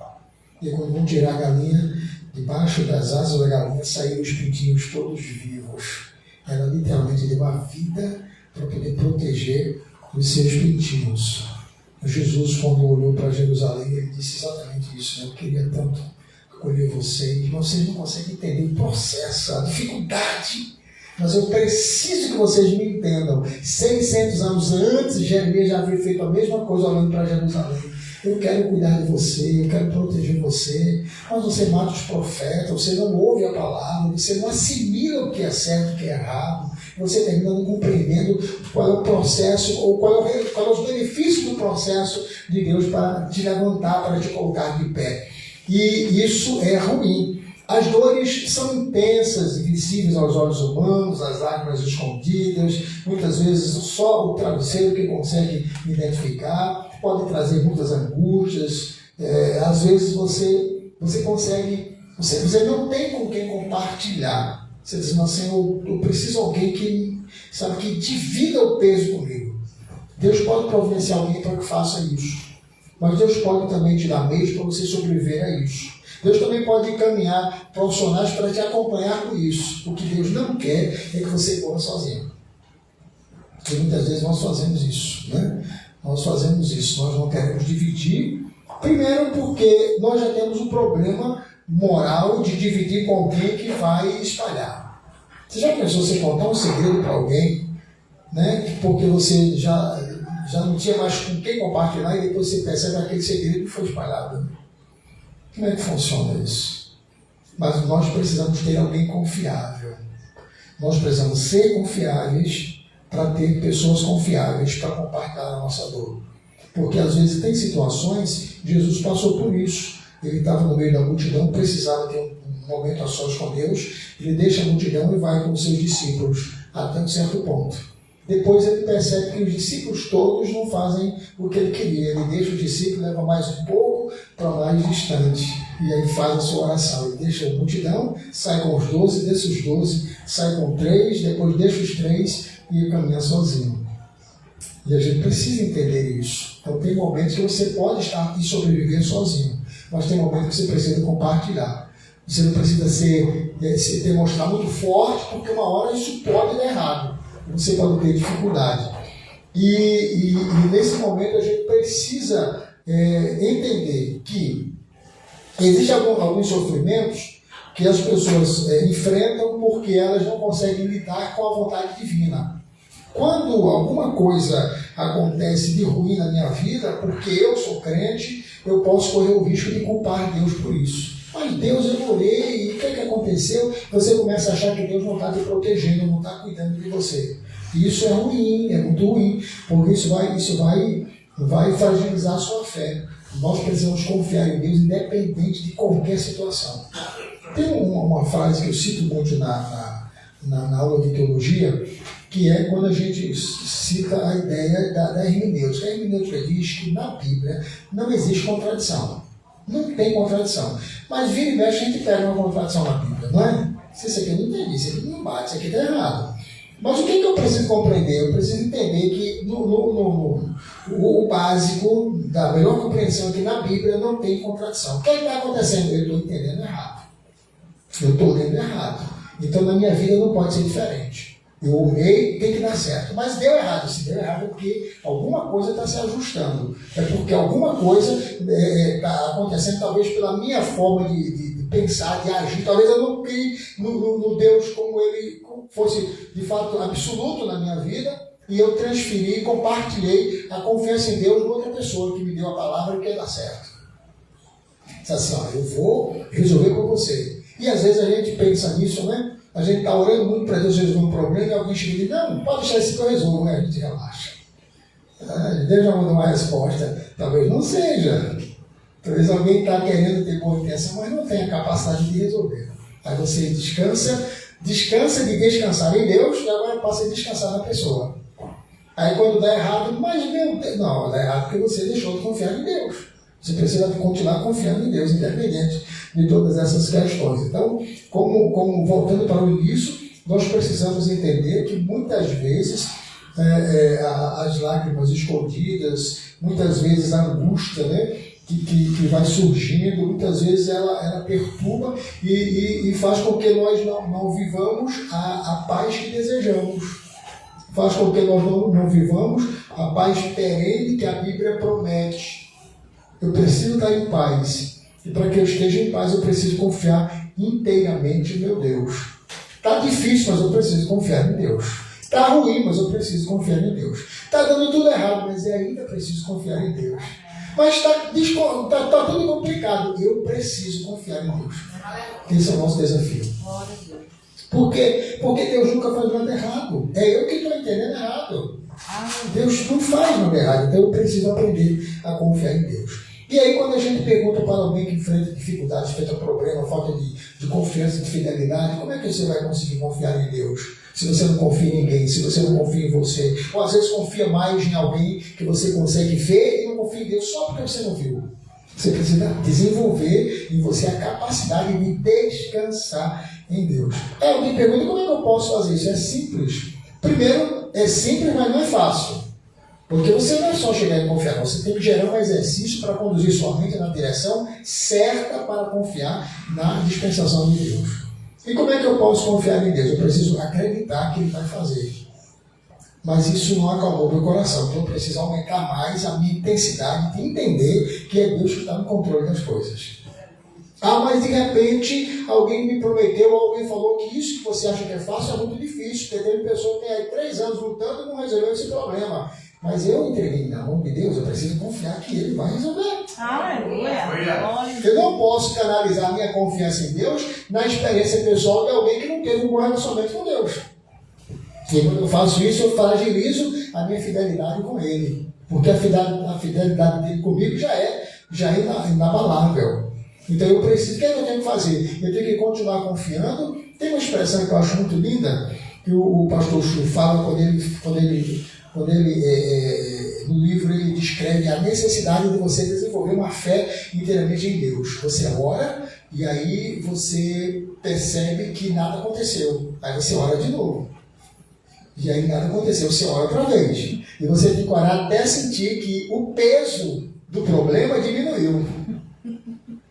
E quando vão tirar a galinha, debaixo das asas da galinha saíram os pintinhos todos vivos. Ela literalmente deu a vida para poder proteger os seus pintinhos. Jesus, quando olhou para Jerusalém, ele disse exatamente isso, né? Eu queria tanto acolher vocês, mas vocês não conseguem entender o processo, a dificuldade. Mas eu preciso que vocês me entendam. 600 anos antes, Jeremias já havia feito a mesma coisa olhando para Jerusalém. Eu quero cuidar de você, eu quero proteger você, mas você mata os profetas, você não ouve a palavra, você não assimila o que é certo e o que é errado, você termina não compreendendo qual é o processo, ou qual é os benefícios do processo de Deus para te levantar, para te colocar de pé. E isso é ruim. As dores são intensas e visíveis aos olhos humanos, as lágrimas escondidas, muitas vezes só o travesseiro que consegue identificar, pode trazer muitas angústias. Às vezes você não tem com quem compartilhar. Você diz, mas Senhor, eu preciso de alguém que divida o peso comigo. Deus pode providenciar alguém para que faça isso. Mas Deus pode também te dar meios para você sobreviver a isso. Deus também pode encaminhar profissionais para te acompanhar com isso. O que Deus não quer é que você corra sozinho. Porque muitas vezes nós fazemos isso, né? Nós não queremos dividir. Primeiro porque nós já temos um problema moral de dividir com alguém que vai espalhar. Você já pensou você contar um segredo para alguém, né? Porque você já não tinha mais com quem compartilhar e depois você percebe que aquele segredo foi espalhado, né? Como é que funciona isso? Mas nós precisamos ter alguém confiável. Nós precisamos ser confiáveis para ter pessoas confiáveis para compartilhar a nossa dor. Porque às vezes tem situações, Jesus passou por isso. Ele estava no meio da multidão, precisava ter um momento a sós com Deus. Ele deixa a multidão e vai com os seus discípulos até um certo ponto. Depois ele percebe que os discípulos todos não fazem o que ele queria. Ele deixa os discípulos, leva mais um pouco para mais distante. E aí faz a sua oração. Ele deixa a multidão, sai com os 12, deixa os 12, sai com 3, depois deixa os 3 e caminha sozinho. E a gente precisa entender isso. Então tem momentos que você pode estar e sobreviver sozinho. Mas tem momentos que você precisa compartilhar. Você não precisa se demonstrar muito forte, porque uma hora isso pode dar errado. Você pode ter dificuldade. E nesse momento a gente precisa entender que existem alguns sofrimentos que as pessoas enfrentam porque elas não conseguem lidar com a vontade divina. Quando alguma coisa acontece de ruim na minha vida, porque eu sou crente, eu posso correr o risco de culpar Deus por isso. Mas Deus, eu orei, e o que aconteceu? Você começa a achar que Deus não está te protegendo, não está cuidando de você. E isso é ruim, é muito ruim, porque isso vai fragilizar a sua fé. Nós precisamos confiar em Deus independente de qualquer situação. Tem uma frase que eu cito muito na aula de teologia, que é quando a gente cita a ideia da hermenêutica. A hermenêutica diz que na Bíblia não existe contradição. Não tem contradição. Mas vira e mexe a gente pega uma contradição na Bíblia, não é? Se isso aqui eu não entendi, isso aqui não bate, isso aqui está errado. Mas o que eu preciso compreender? Eu preciso entender que o básico da melhor compreensão é que na Bíblia não tem contradição. O que está acontecendo? Eu estou entendendo errado. Eu estou lendo errado. Então na minha vida não pode ser diferente. Eu amei, tem que dar certo. Mas deu errado. Se deu errado é porque alguma coisa está se ajustando. É porque alguma coisa está acontecendo, talvez pela minha forma de pensar, de agir. Talvez eu não crie no Deus como ele fosse de fato absoluto na minha vida. E eu transferi, compartilhei a confiança em Deus com outra pessoa que me deu a palavra que ia dar certo. Diz assim, eu vou resolver com você. E às vezes a gente pensa nisso, né? A gente está orando muito para Deus resolver um problema e alguém chega e diz, não, pode deixar isso que eu resolvo, né? A gente relaxa. Deus já mandou uma resposta. Talvez não seja. Talvez alguém está querendo ter boa intenção, mas não tem a capacidade de resolver. Aí você descansa de descansar em Deus e agora passa a descansar na pessoa. Aí quando dá errado, mas não, dá errado porque você deixou de confiar em Deus. Você precisa continuar confiando em Deus, independente de todas essas questões. Então, como voltando para o início, nós precisamos entender que muitas vezes as lágrimas escondidas, muitas vezes a angústia, né, que vai surgindo, muitas vezes ela perturba e faz com que nós não vivamos a paz que desejamos. Faz com que nós não vivamos a paz perene que a Bíblia promete. Eu preciso estar em paz. E para que eu esteja em paz, eu preciso confiar inteiramente em meu Deus. Está difícil, mas eu preciso confiar em Deus. Está ruim, mas eu preciso confiar em Deus. Está dando tudo errado, mas eu ainda preciso confiar em Deus. Mas está tudo complicado. Eu preciso confiar em Deus. Esse é o nosso desafio. Por quê? Porque Deus nunca faz nada errado. É eu que estou entendendo errado. Deus não faz nada errado. Então eu preciso aprender a confiar em Deus. E aí, quando a gente pergunta para alguém que enfrenta dificuldades, enfrenta problema, falta de confiança, de fidelidade, como é que você vai conseguir confiar em Deus? Se você não confia em ninguém, se você não confia em você, ou às vezes confia mais em alguém que você consegue ver e não confia em Deus só porque você não viu. Você precisa desenvolver em você a capacidade de descansar em Deus. Aí alguém pergunta, como é que eu posso fazer isso? É simples. Primeiro, é simples, mas não é fácil. Porque você não é só chegar e confiar, não. Você tem que gerar um exercício para conduzir sua mente na direção certa para confiar na dispensação de Deus. E como é que eu posso confiar em Deus? Eu preciso acreditar que Ele vai fazer. Mas isso não acalmou meu coração. Então eu preciso aumentar mais a minha intensidade de entender que é Deus que está no controle das coisas. Ah, mas de repente alguém me prometeu, alguém falou que isso que você acha que é fácil é muito difícil. Porque tem pessoa que tem aí 3 aanos lutando e não resolveu esse problema. Mas eu entreguei na mão de Deus, eu preciso confiar que Ele vai resolver. Aleluia! Eu não posso canalizar a minha confiança em Deus na experiência pessoal de alguém que não teve um bom relacionamento com Deus. E quando eu faço isso, eu fragilizo a minha fidelidade com Ele. Porque a fidelidade dele comigo já é inabalável. Então eu preciso, o que é que eu tenho que fazer? Eu tenho que continuar confiando. Tem uma expressão que eu acho muito linda, que o pastor Chu fala quando ele no livro ele descreve a necessidade de você desenvolver uma fé inteiramente em Deus. Você ora e aí você percebe que nada aconteceu. Aí você ora de novo. E aí nada aconteceu, você ora outra vez. E você tem que orar até sentir que o peso do problema diminuiu.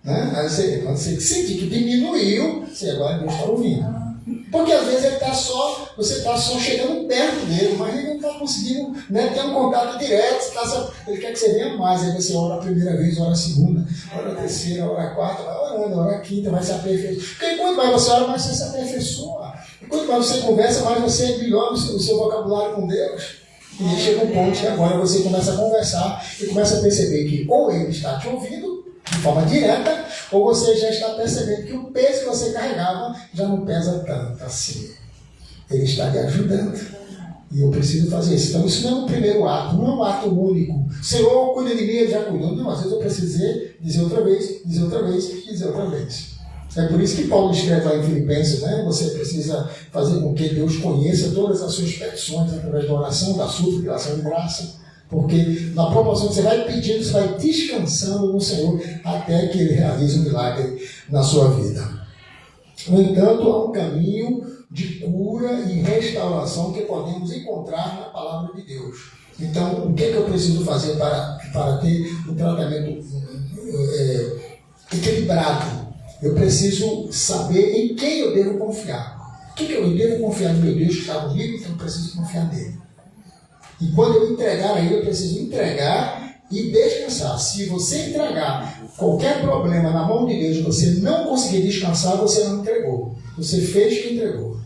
Né? Aí quando você sentir que diminuiu, você agora Deus está ouvindo. Porque às vezes você está só chegando perto dele, mas ele não está conseguindo, né, ter um contato direto. Ele quer que você venha mais. Aí você ora a primeira vez, ora a segunda, ora a terceira, ora a quarta, vai orando, ora a quinta, vai se aperfeiçoar. Porque quanto mais você ora, mais você se aperfeiçoa. E quanto mais você conversa, mais você melhora o seu vocabulário com Deus. E aí chega um ponto que agora você começa a conversar e começa a perceber que ou ele está te ouvindo de forma direta, ou você já está percebendo que o peso que você carregava já não pesa tanto assim. Ele está te ajudando. E eu preciso fazer isso. Então isso não é um primeiro ato, não é um ato único. Senhor, cuida de mim, ele já cuidou. Não, às vezes eu preciso dizer outra vez, dizer outra vez, dizer outra vez. É por isso que Paulo escreve lá em Filipenses, né? Você precisa fazer com que Deus conheça todas as suas petições através da oração, da súplica, da ação de graça. Porque na proporção que você vai pedindo, você vai descansando no Senhor até que Ele realize um milagre na sua vida. No entanto, há um caminho de cura e restauração que podemos encontrar na palavra de Deus. Então, o que é que eu preciso fazer para ter um tratamento equilibrado? Eu preciso saber em quem eu devo confiar. Eu devo confiar no meu Deus que está comigo, então eu preciso confiar nele. E quando eu entregar a Ele, eu preciso entregar e descansar. Se você entregar qualquer problema na mão de Deus e você não conseguir descansar, você não entregou. Você fez que entregou.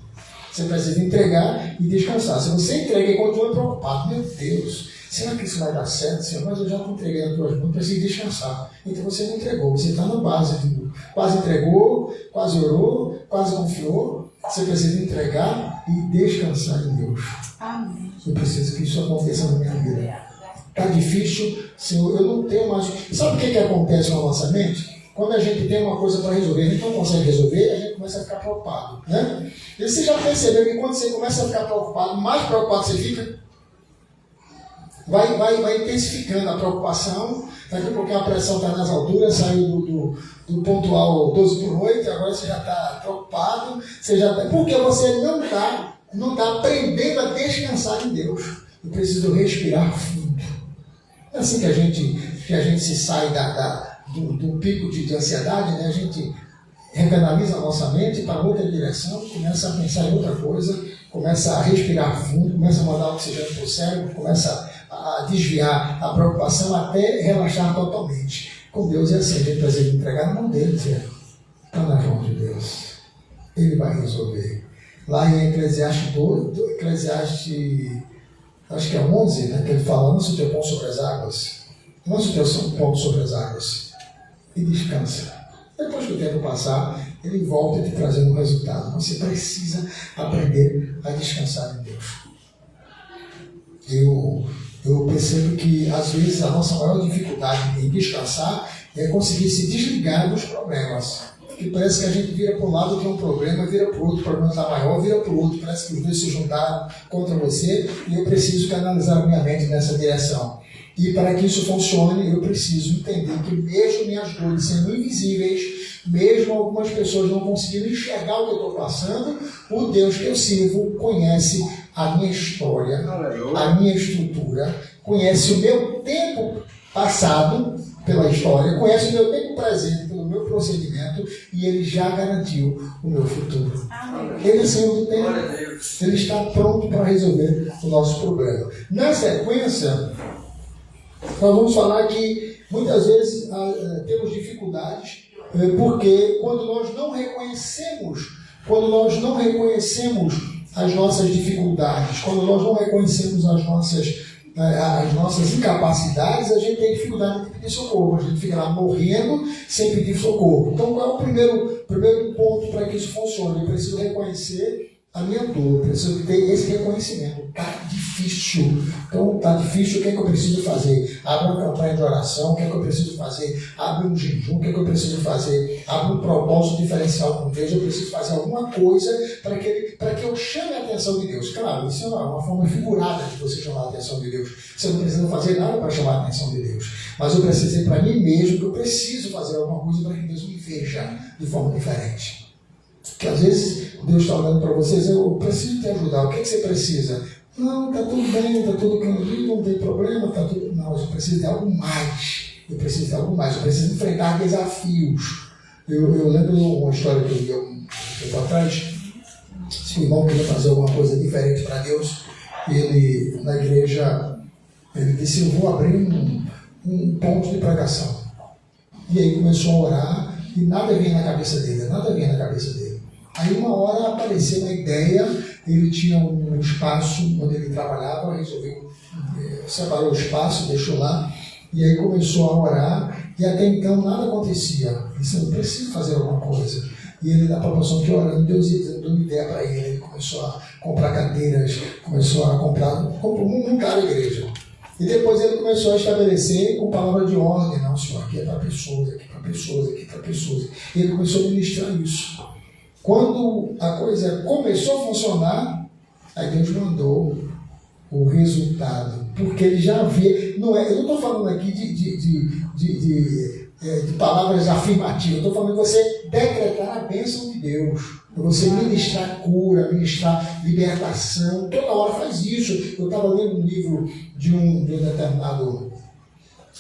Você precisa entregar e descansar. Se você entrega e continua preocupado, meu Deus, será que isso vai dar certo, Senhor? Mas eu já não entreguei as tuas mãos, preciso descansar. Então você não entregou, você está na base. Quase entregou, quase orou, quase confiou. Você precisa entregar e descansar em Deus. Amém. Eu preciso que isso aconteça na minha vida. Está difícil, Senhor, eu não tenho mais. Sabe o que acontece na nossa mente? Quando a gente tem uma coisa para resolver, a gente não consegue resolver, a gente começa a ficar preocupado. Né? E você já percebeu que quando você começa a ficar preocupado, mais preocupado você fica? Vai intensificando a preocupação. Daqui a pouco a pressão está nas alturas, saiu do pontual 12 por 8, agora você já está preocupado. Porque você não está aprendendo a descansar em Deus. Eu preciso respirar fundo. É assim que a gente se sai do pico de ansiedade, né? A gente recanaliza a nossa mente para outra direção, começa a pensar em outra coisa, começa a respirar fundo, começa a mandar oxigênio para o cérebro, começa a desviar a preocupação até relaxar totalmente. Com Deus é assim, a gente precisa entregar na mão dele, está nas mãos de Deus. Ele vai resolver. Lá em Eclesiastes, acho que é 11, né, que ele fala, lança o teu pão sobre as águas. Lança o teu pão sobre as águas. E descansa. Depois que o tempo passar, ele volta te trazendo um resultado. Você precisa aprender a descansar em Deus. Eu percebo que, às vezes, a nossa maior dificuldade em descansar é conseguir se desligar dos problemas. Porque parece que a gente vira para um lado, tem um problema, vira para o outro, o problema está maior, vira para o outro. Parece que os dois se juntaram contra você e eu preciso canalizar a minha mente nessa direção. E para que isso funcione, eu preciso entender que mesmo minhas dores sendo invisíveis, mesmo algumas pessoas não conseguindo enxergar o que eu estou passando, o Deus que eu sirvo conhece a minha história, a minha estrutura, conhece o meu tempo passado pela história, conhece o meu tempo presente pelo meu procedimento e Ele já garantiu o meu futuro. Ele é Senhor do tempo. Ele está pronto para resolver o nosso problema. Na sequência, nós vamos falar que muitas vezes temos dificuldades porque quando nós não reconhecemos as nossas dificuldades, quando nós não reconhecemos as nossas incapacidades, a gente tem dificuldade de pedir socorro, a gente fica lá morrendo sem pedir socorro. Então, qual é o primeiro ponto para que isso funcione? Eu preciso reconhecer a minha dor, eu preciso ter esse reconhecimento. Está difícil. Então, está difícil, o que é que eu preciso fazer? Abre uma campanha de oração, o que é que eu preciso fazer? Abre um jejum, o que é que eu preciso fazer? Abre um propósito diferencial com Deus, eu preciso fazer alguma coisa para que eu chame a atenção de Deus. Claro, isso é uma forma figurada de você chamar a atenção de Deus. Você não precisa fazer nada para chamar a atenção de Deus. Mas eu preciso dizer para mim mesmo que eu preciso fazer alguma coisa para que Deus me veja de forma diferente. Porque às vezes Deus está olhando para vocês, eu preciso te ajudar, o que você precisa? Não, está tudo bem, está tudo tranquilo, não tem problema, está tudo... Não, eu preciso de algo mais. Eu preciso preciso enfrentar desafios. Eu lembro uma história que eu li um tempo atrás. Se o irmão queria fazer alguma coisa diferente para Deus, ele, na igreja, ele disse, eu vou abrir um ponto de pregação. E aí começou a orar e nada vinha na cabeça dele. Aí uma hora apareceu uma ideia, ele tinha um espaço onde ele trabalhava, resolveu, separou o espaço, deixou lá, e aí começou a orar, e até então nada acontecia. Ele disse, eu preciso fazer alguma coisa. E ele, na proporção que orando, Deus ia dando ideia para ele. Ele começou a comprar cadeiras, começou a montar a igreja. E depois ele começou a estabelecer com palavra de ordem, não, senhor, aqui é para pessoas, aqui é para pessoas, aqui é para pessoas. E ele começou a ministrar isso. Quando a coisa começou a funcionar, aí Deus mandou o resultado, porque ele já via, eu não estou falando aqui de palavras afirmativas, eu estou falando de você decretar a bênção de Deus, de você ministrar cura, ministrar libertação, toda hora faz isso. Eu estava lendo um livro de um determinado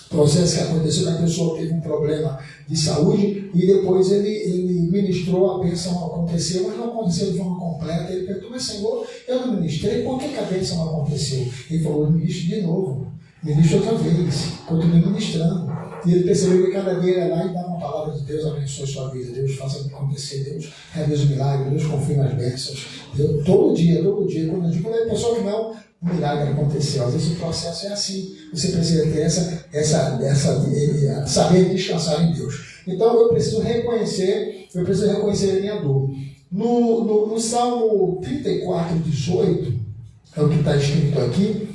processo que aconteceu, que a pessoa teve um problema de saúde e depois ele ministrou, a bênção aconteceu, mas não aconteceu de forma completa. Ele perguntou, mas Senhor, eu não ministrei, por que a bênção não aconteceu? Ele falou, ministro de novo, ministro outra vez, continue ministrando. E ele percebeu que cada dia ia lá e dava uma palavra de Deus, abençoe sua vida, Deus faça acontecer, Deus realiza o milagre, Deus confia nas bênçãos. Deus, todo dia, quando eu digo, quando a pessoa que não, o milagre aconteceu. Às vezes o processo é assim. Você precisa ter saber descansar em Deus. Então eu preciso reconhecer a minha dor. No Salmo 34, 18, é o que está escrito aqui,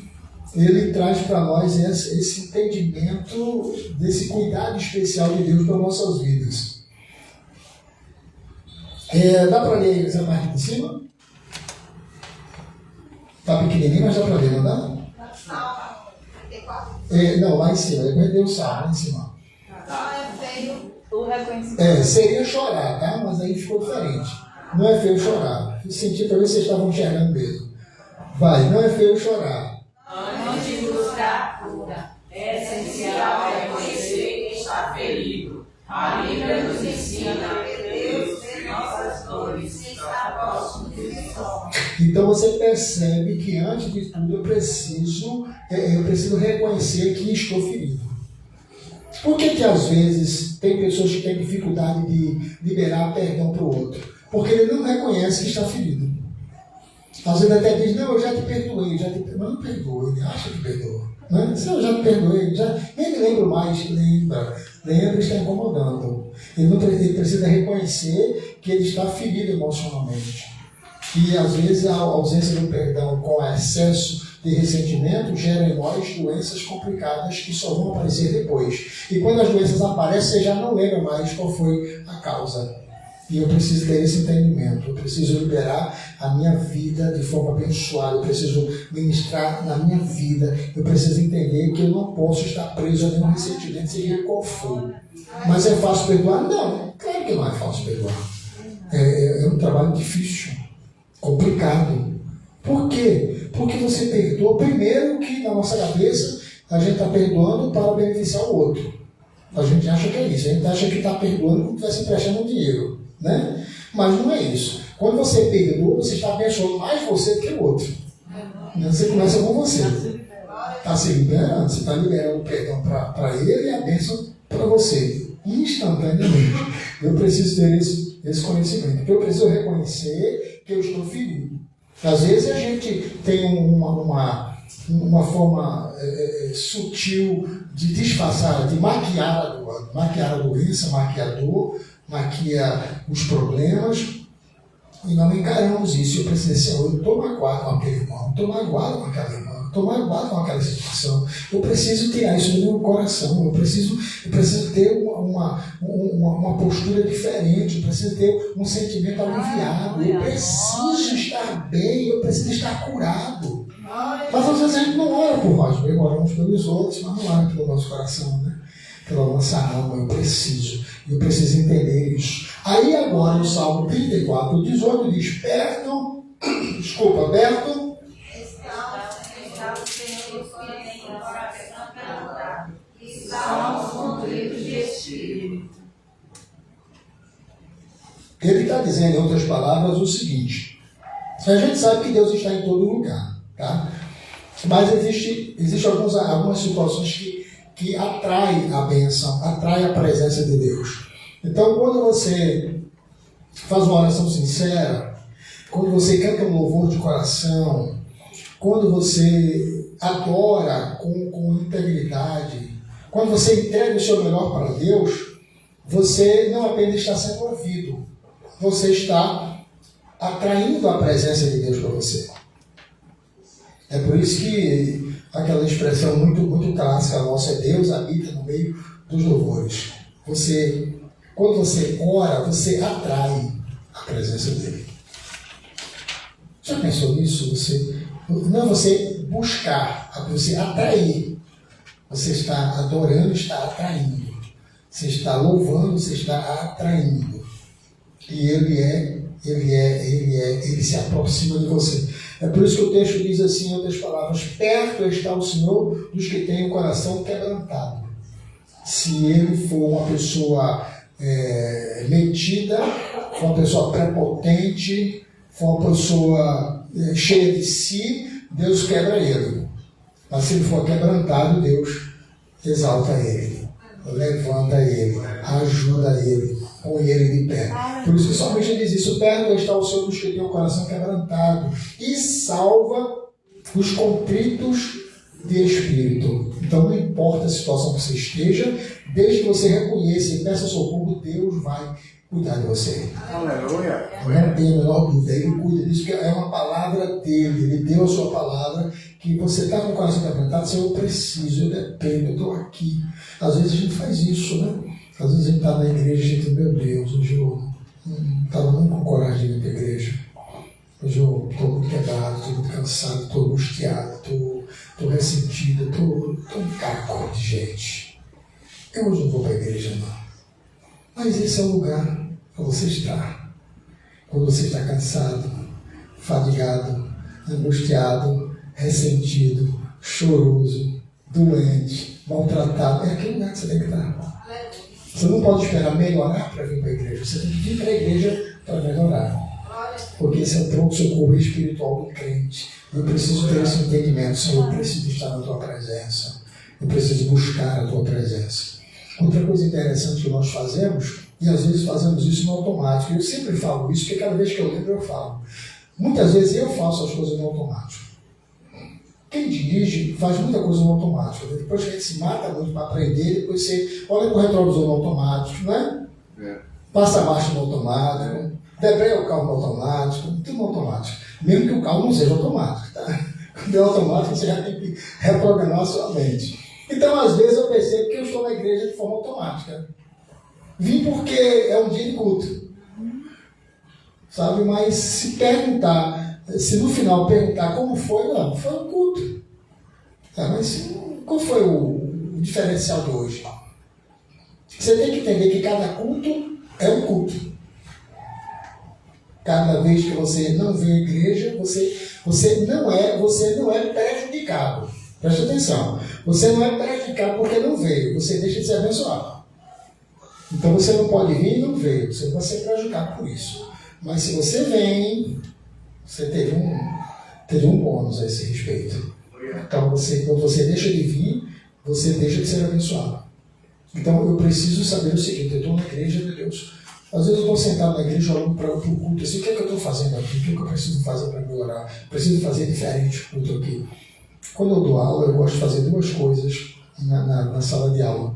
ele traz para nós esse entendimento desse cuidado especial de Deus para nossas vidas. Dá para ler essa parte de cima? Está pequenininho, mas dá para ler, não dá? Não, lá em cima. Depois deu o salmo, lá em cima. O reconhecimento. Seria chorar, tá? Mas aí ficou diferente. Não é feio chorar. Eu senti para ver se vocês estavam enxergando mesmo. Vai, não é feio chorar. Antes de buscar a cura, é essencial reconhecer que está ferido. A Bíblia nos ensina que Deus vê nossas dores e está próximo de nós. Então você percebe que antes de tudo eu preciso reconhecer que estou ferido. Por que às vezes tem pessoas que têm dificuldade de liberar perdão para o outro? Porque ele não reconhece que está ferido. Às vezes até diz, não, eu já te perdoei, mas não perdoa, ele acha que perdoa. Né? Se eu já te perdoei, nem me lembro mais, lembra, está incomodando. Ele precisa reconhecer que ele está ferido emocionalmente. E às vezes a ausência do perdão com excesso de ressentimento geram em nós doenças complicadas que só vão aparecer depois. E quando as doenças aparecem, você já não lembra mais qual foi a causa. E eu preciso ter esse entendimento, eu preciso liberar a minha vida de forma abençoada, eu preciso ministrar na minha vida, eu preciso entender que eu não posso estar preso a nenhum ressentimento, seja qual for. Mas é fácil perdoar? Não, claro que não é fácil perdoar. É um trabalho difícil, complicado. Por quê? Porque você perdoa, primeiro que na nossa cabeça a gente está perdoando para beneficiar o outro. A gente acha que é isso, a gente acha que está perdoando como se estivesse emprestando dinheiro. Né? Mas não é isso. Quando você perdoa, você está abençoando mais você do que o outro. Você começa com você. Está se liberando, você está liberando o perdão para ele e a bênção para você. Instantaneamente. Eu preciso ter esse conhecimento. Porque eu preciso reconhecer que eu estou ferido. Às vezes a gente tem uma forma sutil de disfarçar, de maquiar a doença, maquiar a dor, maquia os problemas, e não encaramos isso. Eu preciso, eu estou magoado com aquele irmão, estou magoado com aquela irmã, estou magoado com aquela situação. Eu preciso tirar isso do meu coração, eu preciso ter uma postura diferente, eu preciso ter um sentimento aliviado, eu preciso estar bem, eu preciso estar curado. Mas às vezes a gente não ora por nós, oramos pelos outros, mas não ora pelo nosso coração, né? Pela nossa alma. Eu preciso entender isso. Aí agora o Salmo 34, 18 diz: Berto, Está o Senhor que tem o coração quebrantado, e salmos contritos de espírito. Ele está dizendo, em outras palavras, o seguinte: a gente sabe que Deus está em todo lugar, tá? Mas existe algumas situações que atraem a bênção, atraem a presença de Deus. Então, quando você faz uma oração sincera, quando você canta um louvor de coração, quando você adora com integridade, quando você entrega o seu melhor para Deus, você não apenas está sendo ouvido, você está atraindo a presença de Deus para você. É por isso que aquela expressão muito clássica nossa é: Deus habita no meio dos louvores. Quando você ora, você atrai a presença dele. Já pensou nisso? Não é você buscar, é você atrair. Você está adorando, está atraindo. Você está louvando, você está atraindo. E ele se aproxima de você. É por isso que o texto diz assim, em outras palavras: perto está o Senhor dos que têm o coração quebrantado. Se ele for uma pessoa metida, for uma pessoa prepotente, for uma pessoa cheia de si, Deus quebra ele. Mas se ele for quebrantado, Deus exalta ele, levanta ele, ajuda ele, põe ele de pé. Por isso que somente diz isso: perto está o Senhor dos que têm o coração quebrantado e salva os contritos de espírito. Então não importa a situação que você esteja, desde que você reconheça e peça socorro, Deus vai cuidar de você. Aleluia. Não tenha a menor dúvida, ele cuida disso, porque é uma palavra dele, ele deu a sua palavra, que você está com o coração quebrantado, eu preciso, eu dependo, eu estou aqui. Às vezes a gente faz isso, né? Às vezes a gente está na igreja e a gente, meu Deus, hoje eu não estava nem com coragem de ir para a igreja. Hoje eu estou muito quebrado, estou muito cansado, estou angustiado, estou ressentido, estou um caco de gente. Eu hoje não vou para a igreja, não. Mas esse é o lugar para você estar. Quando você está cansado, fadigado, angustiado, ressentido, choroso, doente, maltratado, é aquele lugar que você tem que estar. Você não pode esperar melhorar para vir para a igreja. Você tem que vir para a igreja para melhorar. Porque esse é o pronto-socorro espiritual do crente. Eu preciso ter esse entendimento. Senhor, eu preciso estar na tua presença. Eu preciso buscar a tua presença. Outra coisa interessante que nós fazemos, e às vezes fazemos isso no automático. Eu sempre falo isso, porque cada vez que eu lembro eu falo. Muitas vezes eu faço as coisas no automático. Quem dirige faz muita coisa no automático. Depois que a gente se mata muito para aprender, depois você olha para o retrovisor no automático, não é? Passa a marcha no automático, debreia o carro no automático, tudo no automático. Mesmo que o carro não seja automático, tá? O Deu automático, você já tem que reprogramar a sua mente. Então, às vezes, eu percebo que eu estou na igreja de forma automática. Vim porque é um dia de culto. Sabe? Mas se perguntar, se no final perguntar como foi, não, foi um culto. Mas qual foi o diferencial de hoje? Você tem que entender que cada culto é um culto. Cada vez que você não vem à igreja, você não é prejudicado. Preste atenção. Você não é prejudicado porque não veio. Você deixa de ser abençoado. Então você não pode vir e não veio. Você vai ser prejudicado por isso. Mas se você vem, você teve um bônus a esse respeito. Então quando você deixa de vir, você deixa de ser abençoado. Então eu preciso saber o seguinte: eu estou na igreja de Deus. Às vezes eu estou sentado na igreja olhando para o culto assim: o que é que eu estou fazendo aqui? O que é que eu preciso fazer para melhorar? Preciso fazer diferente o culto aqui. Quando eu dou aula, eu gosto de fazer duas coisas na sala de aula.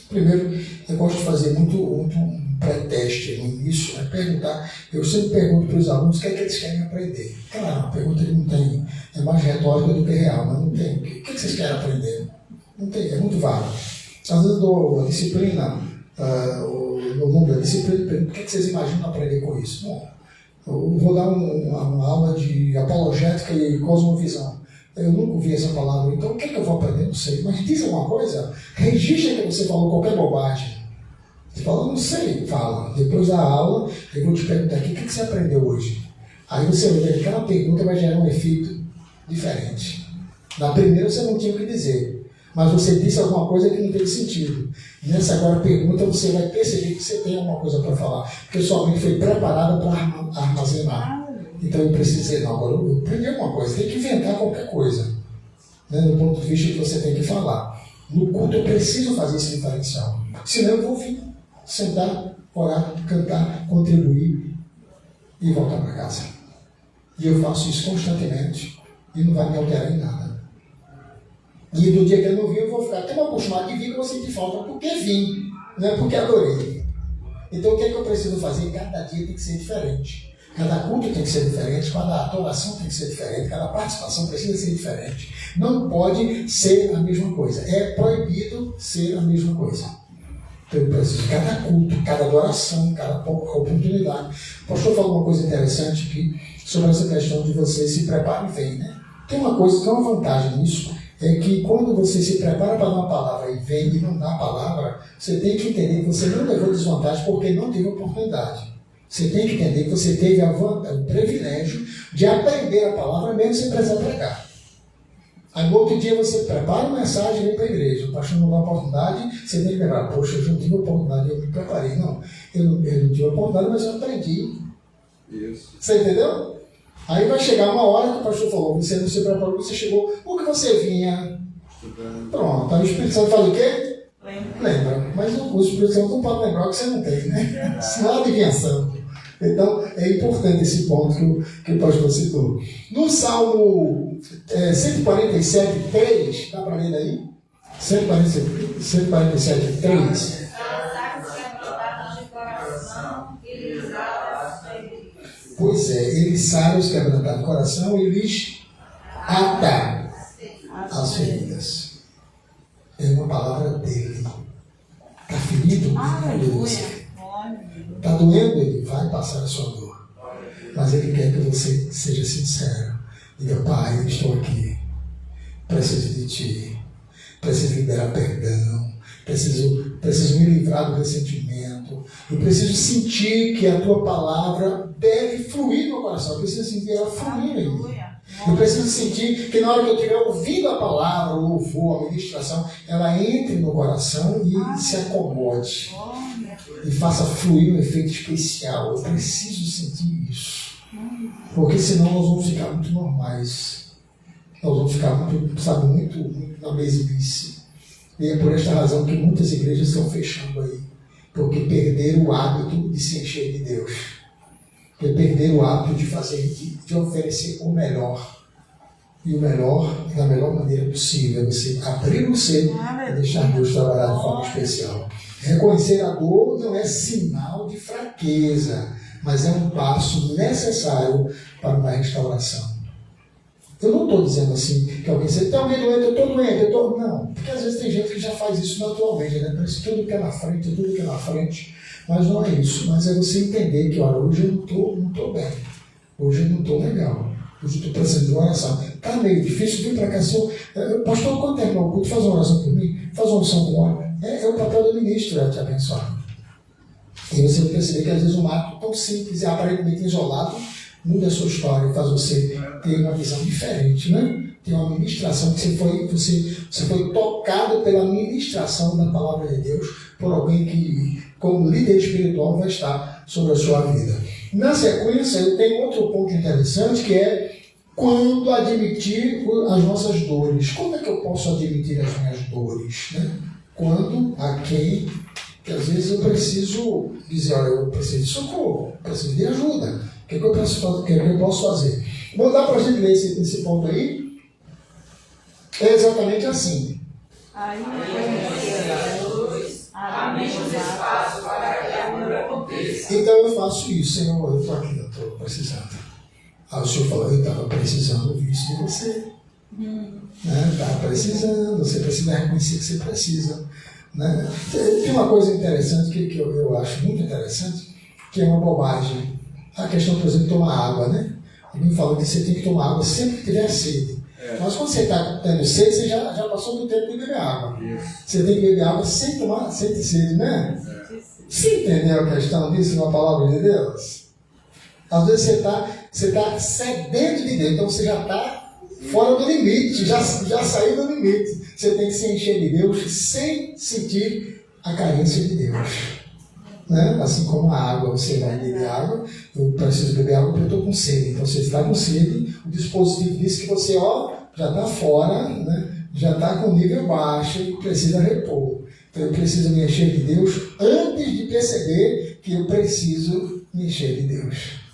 Primeiro, eu gosto de fazer muito um pré-teste no início, perguntar. Eu sempre pergunto para os alunos o que é que eles querem aprender. Claro, uma pergunta que não tem, é mais retórica do que real, mas não tem. O que é que vocês querem aprender? Não tem, é muito vago. Às vezes eu dou a disciplina, no mundo da disciplina, o que é que vocês imaginam aprender com isso? Bom, eu vou dar uma aula de apologética e cosmovisão. Eu nunca ouvi essa palavra, então o que é que eu vou aprender? Não sei. Mas diz alguma coisa, registra que você falou qualquer bobagem. Você fala, não sei, fala. Depois da aula, eu vou te perguntar aqui, o que você aprendeu hoje? Aí você vai ver que cada pergunta vai gerar um efeito diferente. Na primeira você não tinha o que dizer, mas você disse alguma coisa que não teve sentido. Nessa agora pergunta você vai perceber que você tem alguma coisa para falar, porque sua mente foi preparada para armazenar. Então eu preciso dizer, não, agora eu aprendi alguma coisa, tem que inventar qualquer coisa, né, do ponto de vista que você tem que falar. No culto eu preciso fazer esse diferencial, senão eu vou vir, sentar, orar, cantar, contribuir e voltar para casa. E eu faço isso constantemente e não vai me alterar em nada. E do dia que eu não vim, eu vou ficar até acostumado de vir que eu vou sentir falta, porque vim, não é porque adorei. Então o que é que eu preciso fazer? Cada dia tem que ser diferente. Cada culto tem que ser diferente, cada adoração tem que ser diferente, cada participação precisa ser diferente. Não pode ser a mesma coisa. É proibido ser a mesma coisa. Então eu preciso de cada culto, cada adoração, cada oportunidade. O pastor falou uma coisa interessante aqui sobre essa questão de você se preparar e vem, né? Tem uma coisa, tem uma vantagem nisso, é que quando você se prepara para dar uma palavra e vem e não dá a palavra, você tem que entender que você não levou desvantagem porque não teve oportunidade. Você tem que entender que você teve o privilégio de aprender a palavra mesmo sem precisar pregar. Aí no outro dia você prepara uma mensagem e vem para a igreja. O pastor não dá oportunidade, você tem que lembrar, poxa, eu não tive oportunidade, eu me preparei. Não, eu não tive oportunidade, mas eu aprendi. Isso. Você entendeu? Aí vai chegar uma hora que o pastor falou, você não se preparou, você chegou, o que você vinha? Pronto, aí o Espírito Santo faz o quê? Lembra. Mas o Espírito Santo não pode lembrar o que você não tem, né? Isso não é adivinhação. Então, é importante esse ponto que o pastor citou. No Salmo 147, 3, dá para ler aí? 147, 3. Pois é, ele sara os quebrantados do coração e lhes ata as feridas. É uma palavra dele. Está ferido? Está doendo? Ele vai passar a sua dor. Mas ele quer que você seja sincero. Diga, Pai, eu estou aqui. Preciso de Ti. Preciso liberar perdão. Preciso me livrar do ressentimento. Eu preciso sentir que a Tua palavra deve fluir no meu coração. Eu preciso sentir ela fluir em mim. Eu preciso sentir que na hora que eu estiver ouvindo a palavra, o louvor, a ministração, ela entre no coração e se acomode. E faça fluir um efeito especial. Eu preciso sentir isso. Porque senão nós vamos ficar muito normais. Nós vamos ficar muito na mesmice. E é por esta razão que muitas igrejas estão fechando aí. Porque perderam o hábito de se encher de Deus. Porque perderam o hábito de fazer, de oferecer o melhor. E o melhor, da melhor maneira possível, é você abrir o ser e deixar Deus trabalhar de forma especial. Reconhecer a dor não é sinal de fraqueza, mas é um passo necessário para uma restauração. Eu não estou dizendo assim que alguém diz, tem alguém doente, eu estou doente, Não, porque às vezes tem gente que já faz isso naturalmente, né? Parece tudo que é na frente, tudo que é na frente. Mas não é isso, mas é você entender que, olha, hoje eu não estou bem, hoje eu não estou legal, hoje eu estou precisando de uma oração. Está meio difícil, vim para cá, pastor, quando terminar o culto, faz uma oração por mim, faz uma oração com óleo. É o papel do ministro, é te abençoar. E você vai perceber que às vezes um ato tão simples e aparentemente isolado muda a sua história, faz você ter uma visão diferente, né? Tem uma ministração que você foi tocado pela ministração da palavra de Deus por alguém que, como líder espiritual, vai estar sobre a sua vida. Na sequência, eu tenho outro ponto interessante, que é quando admitir as nossas dores. Como é que eu posso admitir as minhas dores? Né? Quando que às vezes eu preciso dizer, olha, eu preciso de socorro, preciso de ajuda. O que eu posso fazer? Vou dar para a gente ler esse ponto aí. É exatamente assim. Aí abrimos espaço para que a cura aconteça. Então eu faço isso, Senhor, eu estou aqui, eu estou precisando. Aí o Senhor falou, eu estava precisando ouvir isso de você. Estava precisando, você precisa reconhecer que você precisa. Né? Tem uma coisa interessante que eu acho muito interessante, que é uma bobagem. A questão, por exemplo, de tomar água, né? Alguém falou que você tem que tomar água sempre que tiver sede. Mas quando você está tendo sede, você já passou do tempo de beber água. Você tem que beber água sem ter sede, né? Você entendeu a questão disso na palavra de Deus? Às vezes você está sedento de Deus, então você já está fora do limite, já saiu do limite. Você tem que se encher de Deus sem sentir a carência de Deus. Né? Assim como a água, você vai beber água, eu preciso beber água porque eu estou com sede. Então você está com sede, o dispositivo diz que você já está fora, né? Já está com nível baixo e precisa repor. Então eu preciso me encher de Deus antes de perceber que eu preciso me encher de Deus.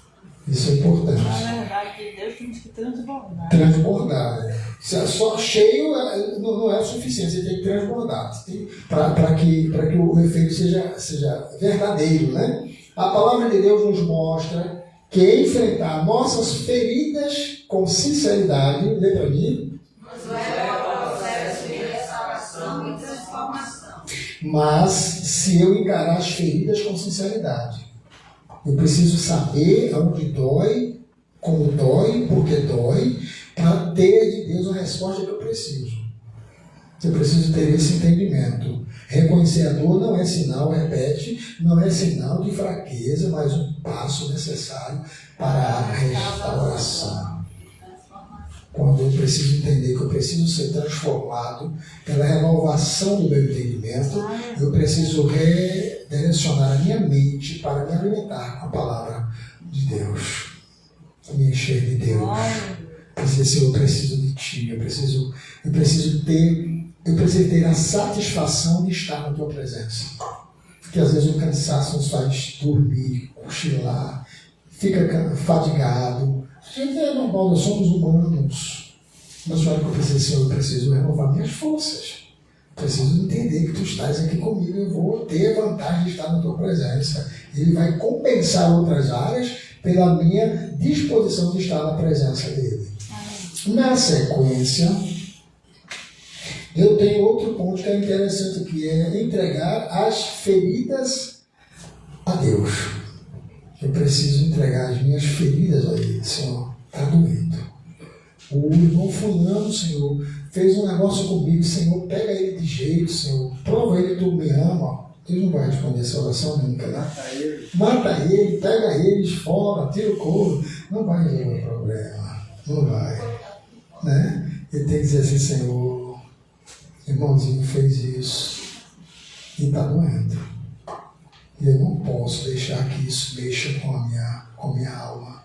Isso é importante. Na verdade, de Deus temos que transbordar. Transbordar. Só cheio não é o suficiente, você tem que transbordar para que o efeito seja verdadeiro. Né? A palavra de Deus nos mostra que enfrentar nossas feridas com sinceridade, lê para mim, nos leva ao processo de restauração e transformação. Mas se eu encarar as feridas com sinceridade, eu preciso saber aonde dói, como dói, por que dói, para ter de Deus a resposta que eu preciso. Eu preciso ter esse entendimento. Reconhecer a dor não é sinal, repete, não é sinal de fraqueza, mas um passo necessário para a restauração. Quando eu preciso entender que eu preciso ser transformado pela renovação do meu entendimento, eu preciso redirecionar a minha mente para me alimentar com a palavra de Deus. Me encher de Deus. Eu preciso de Ti, eu preciso ter a satisfação de estar na Tua presença. Porque às vezes o cansaço nos faz dormir, cochilar, fica fadigado. A gente é normal, nós somos humanos. Mas olha que eu preciso renovar minhas forças. Preciso entender que Tu estás aqui comigo, eu vou ter a vantagem de estar na Tua presença. Ele vai compensar outras áreas pela minha disposição de estar na presença dele. Na sequência, eu tenho outro ponto que é interessante, que é entregar as feridas a Deus. Eu preciso entregar as minhas feridas a Ele. Senhor, está doendo. O irmão fulano, Senhor, fez um negócio comigo. Senhor, pega ele de jeito, Senhor. Prova ele que Tu me ama. Deus não vai responder essa oração nunca, né? Mata ele, pega ele, esfola, tira o couro. Não vai resolver o problema. Não vai. Né? Ele tem que dizer assim, Senhor, irmãozinho fez isso e está doendo. E eu não posso deixar que isso mexa com a minha alma.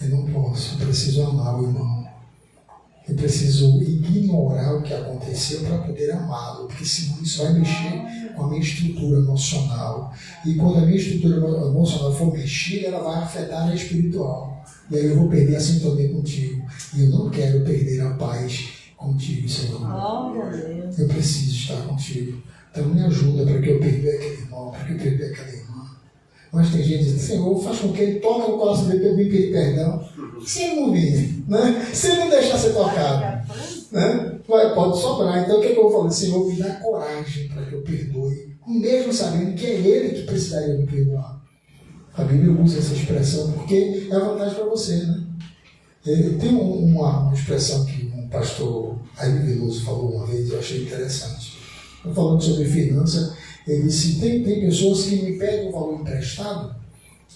Eu não posso, eu preciso amar o irmão. Eu preciso ignorar o que aconteceu para poder amá-lo, porque senão isso vai mexer com a minha estrutura emocional. E quando a minha estrutura emocional for mexida, ela vai afetar a espiritual. E aí eu vou perder a sintonia contigo. E eu não quero perder a paz contigo, Senhor. Eu preciso estar contigo. Então me ajuda para que eu perca aquele irmão, para que eu perca aquela irmã. Mas tem gente que diz, Senhor, faz com que ele toque no coração dele para eu vir pedir perdão. Se ele não vir, né? Se ele não deixar ser tocado, né? Pode sobrar. Então o que eu vou falar? Senhor, me dá coragem para que eu perdoe, mesmo sabendo que é ele que precisaria me perdoar. A Bíblia usa essa expressão porque é a vantagem para você, né? Tem uma expressão que um pastor Aílio Veloso falou uma vez, eu achei interessante. Falando sobre finança, ele disse, tem pessoas que me pedem um valor emprestado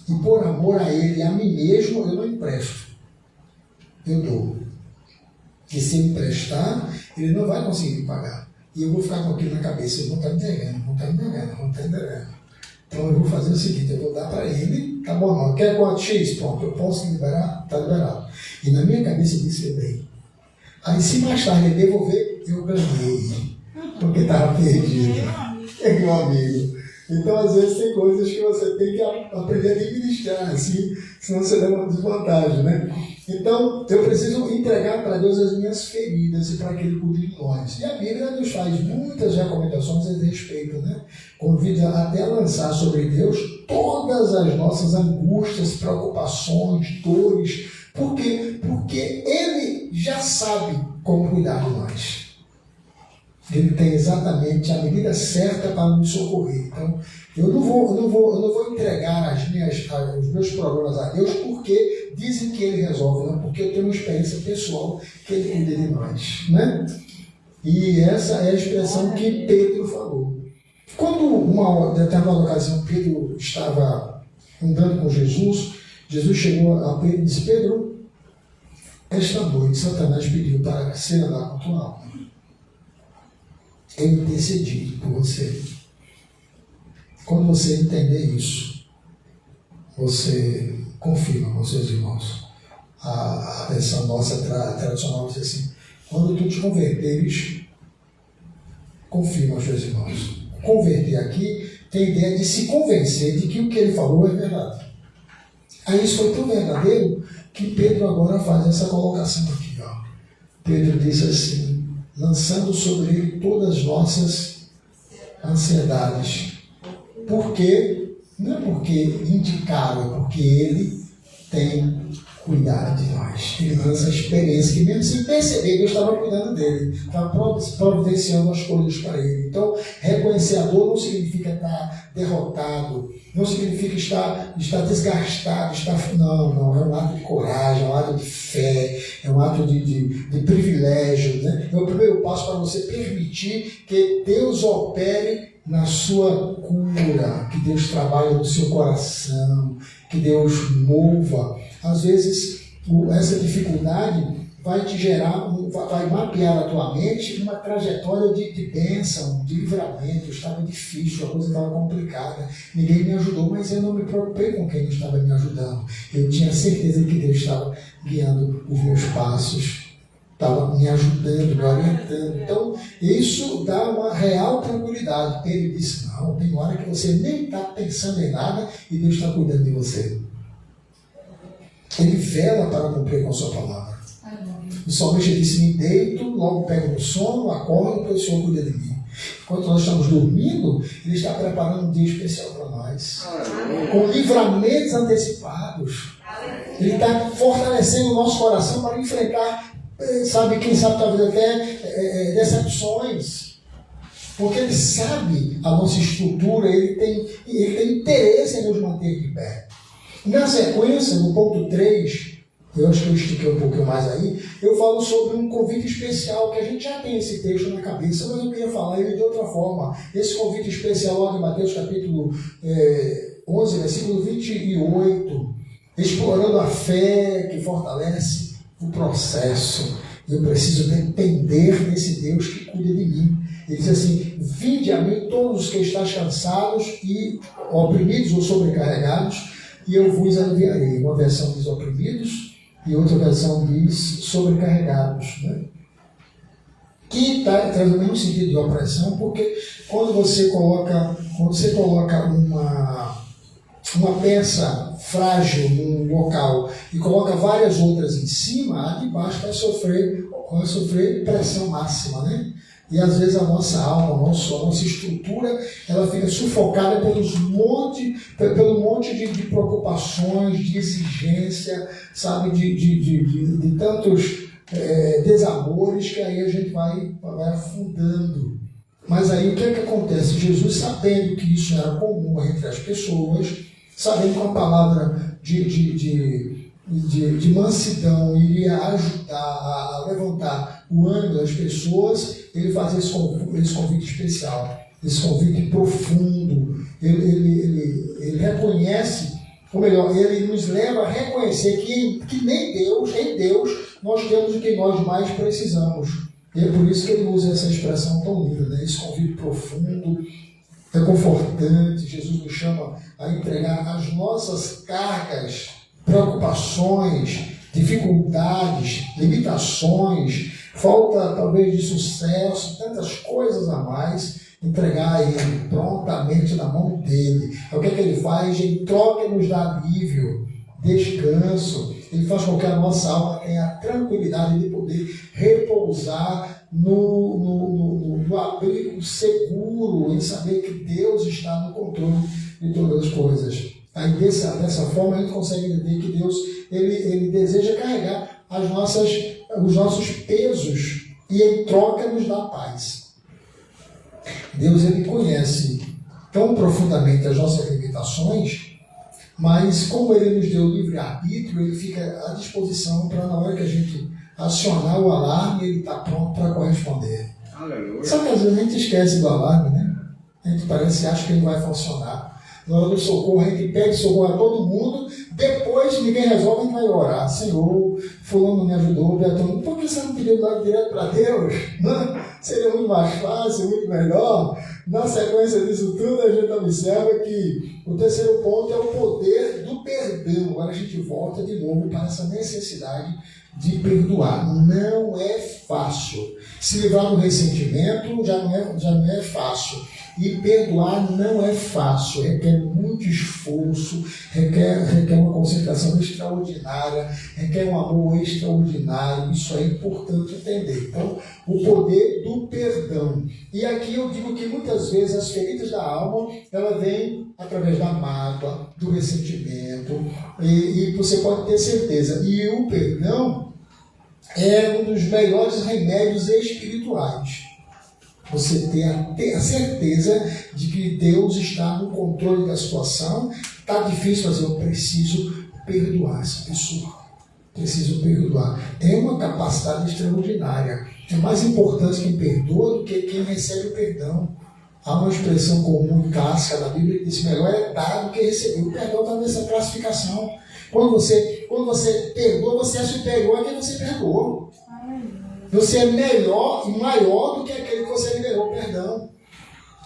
e por amor a ele e a mim mesmo eu não empresto, eu dou. E se ele emprestar, ele não vai conseguir pagar. E eu vou ficar com aquilo na cabeça, eu vou estar entregando. Então eu vou fazer o seguinte, eu vou dar para ele, tá bom, não, quer quanto X? Pronto, eu posso liberar? Está liberado. E na minha cabeça eu disse, bem. Aí se mais tarde ele devolver, eu ganhei, porque estava perdido. É que um amigo. Então às vezes tem coisas que você tem que aprender a administrar, assim, senão você leva uma desvantagem, né? Então eu preciso entregar para Deus as minhas feridas e para que Ele cuide de nós. E a Bíblia nos faz muitas recomendações a esse respeito, né? Convida até a lançar sobre Deus todas as nossas angústias, preocupações, dores. Por quê? Porque Ele já sabe como cuidar de nós. Ele tem exatamente a medida certa para nos socorrer. Então, eu não vou entregar os meus problemas a Deus porque dizem que Ele resolve, não, porque eu tenho uma experiência pessoal que Ele cuida de nós, né? E essa é a expressão que Pedro falou. Quando uma determinada ocasião Pedro estava andando com Jesus, Jesus chegou a Pedro e disse, Pedro, esta noite Satanás pediu para se andar com tua alma. Eu intercedi por você. Quando você entender isso, você confirma com seus irmãos. A versão nossa tradicional diz assim, quando tu te converteres, confirma aos teus irmãos. Converter aqui tem a ideia de se convencer de que o que ele falou é verdade. Aí isso foi tão verdadeiro que Pedro agora faz essa colocação aqui. Ó. Pedro disse assim, lançando sobre ele todas as nossas ansiedades. Por quê? Não é porque indicaram, é porque ele tem cuidado de nós. Ele lança a experiência que mesmo sem perceber, Deus estava cuidando dele, estava providenciando as coisas para ele. Então, reconhecer a dor não significa estar derrotado, não significa estar desgastado, não, é um ato de coragem, é um ato de fé, é um ato de privilégio, né? É o primeiro passo para você permitir que Deus opere na sua cura, que Deus trabalhe no seu coração, que Deus mova. Às vezes, essa dificuldade vai te gerar, vai mapear a tua mente uma trajetória de bênção, de livramento. Estava difícil, a coisa estava complicada, ninguém me ajudou, mas eu não me preocupei com quem estava me ajudando. Eu tinha certeza que Deus estava guiando os meus passos, estava me ajudando, me orientando. Então, isso dá uma real tranquilidade. Ele disse, não, tem hora que você nem está pensando em nada e Deus está cuidando de você. Ele vela para cumprir com a sua palavra. O salmista disse, me deito, logo pego no sono, acordo, porque o Senhor cuida de mim. Enquanto nós estamos dormindo, Ele está preparando um dia especial para nós. Com livramentos antecipados. Ele está fortalecendo o nosso coração para enfrentar, quem sabe talvez até decepções. Porque Ele sabe a nossa estrutura, Ele tem interesse em nos manter de pé. Na sequência, no ponto 3, eu acho que eu estiquei um pouquinho mais aí, eu falo sobre um convite especial, que a gente já tem esse texto na cabeça, mas eu queria falar ele de outra forma. Esse convite especial lá de Mateus capítulo 11, versículo 28, explorando a fé que fortalece o processo. Eu preciso depender desse Deus que cuida de mim. Ele diz assim, vinde a mim todos os que estáis cansados e oprimidos ou sobrecarregados, e eu vos aliviarei. Uma versão diz oprimidos e outra versão diz sobrecarregados, né? Que traz o mesmo sentido de opressão, porque quando você coloca uma peça frágil num local e coloca várias outras em cima, a de baixo vai sofrer pressão máxima, né? E às vezes a nossa alma, a nossa estrutura, ela fica sufocada pelo monte de preocupações, de exigência, sabe, de tantos desamores, que aí a gente vai afundando. Mas aí o que é que acontece? Jesus, sabendo que isso era comum entre as pessoas, sabendo que uma palavra de mansidão iria ajudar a levantar o ânimo das pessoas, ele faz esse convite especial, esse convite profundo. Ele reconhece, ou melhor, ele nos leva a reconhecer que nem Deus, em Deus, nós temos o que nós mais precisamos. E é por isso que ele usa essa expressão tão linda, né? Esse convite profundo, reconfortante. Jesus nos chama a entregar as nossas cargas, preocupações, dificuldades, limitações, falta talvez de sucesso, tantas coisas a mais, entregar ele prontamente na mão dele. O que é que ele faz? Ele troca e nos dá alívio, descanso. Ele faz com que a nossa alma tenha a tranquilidade de poder repousar no abrigo seguro, em saber que Deus está no controle de todas as coisas. Aí dessa forma a gente consegue entender que Deus ele deseja carregar os nossos pesos e em troca nos dá paz. Deus ele conhece tão profundamente as nossas limitações, mas como ele nos deu livre-arbítrio, ele fica à disposição para, na hora que a gente acionar o alarme, ele está pronto para corresponder. Aleluia. Só que às vezes a gente esquece do alarme, né? A gente acha que ele vai funcionar. Na hora do socorro, a gente pede socorro a todo mundo, depois ninguém resolve, a gente vai orar. Senhor, fulano me ajudou, Beatão, por que você não pediu nada direto para Deus? Não? Seria muito mais fácil, muito melhor. Na sequência disso tudo, a gente observa que o terceiro ponto é o poder do perdão. Agora a gente volta de novo para essa necessidade de perdoar. Não é fácil. Se livrar do ressentimento já não é fácil. E perdoar não é fácil, requer muito esforço, requer uma concentração extraordinária, requer um amor extraordinário. Isso é importante entender. Então, o poder do perdão. E aqui eu digo que muitas vezes as feridas da alma, ela vem através da mágoa, do ressentimento, e você pode ter certeza. E o perdão é um dos melhores remédios espirituais. Você ter a certeza de que Deus está no controle da situação. Está difícil, mas eu preciso perdoar essa pessoa. Preciso perdoar. É uma capacidade extraordinária. É mais importante quem perdoa do que quem recebe o perdão. Há uma expressão comum clássica da Bíblia que diz: melhor é dar do que receber. O perdão está nessa classificação. Quando você perdoa, você é superior a quem você perdoou. Você é melhor e maior do que aquele que você liberou o perdão.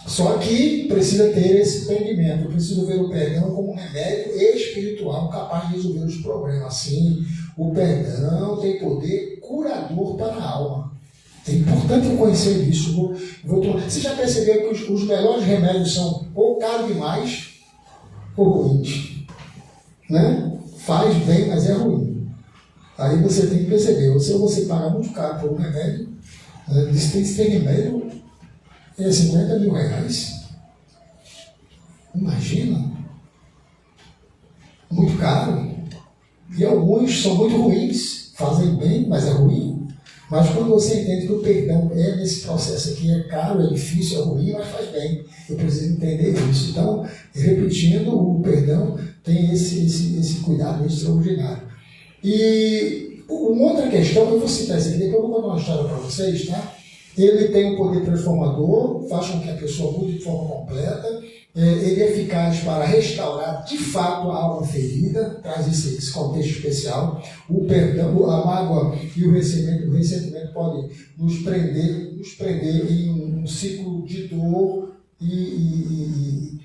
Só que precisa ter esse entendimento. Eu preciso ver o perdão como um remédio espiritual capaz de resolver os problemas. Sim, o perdão tem poder curador para a alma. É importante eu conhecer isso. Você já percebeu que os melhores remédios são ou caros demais ou ruins? Né? Faz bem, mas é ruim. Aí você tem que perceber, ou você paga muito caro por um remédio, esse remédio é 50 mil reais. Imagina. Muito caro. E alguns são muito ruins, fazem bem, mas é ruim. Mas quando você entende que o perdão é nesse processo aqui, é caro, é difícil, é ruim, mas faz bem. Eu preciso entender isso. Então, repetindo, o perdão tem esse cuidado extraordinário. E uma outra questão, eu vou citar isso aqui, depois eu vou contar uma história para vocês, tá? Ele tem um poder transformador, faz com que a pessoa mude de forma completa, ele é eficaz para restaurar de fato a alma ferida, traz esse contexto especial. O perdão, a mágoa e o ressentimento podem nos prender em um ciclo de dor e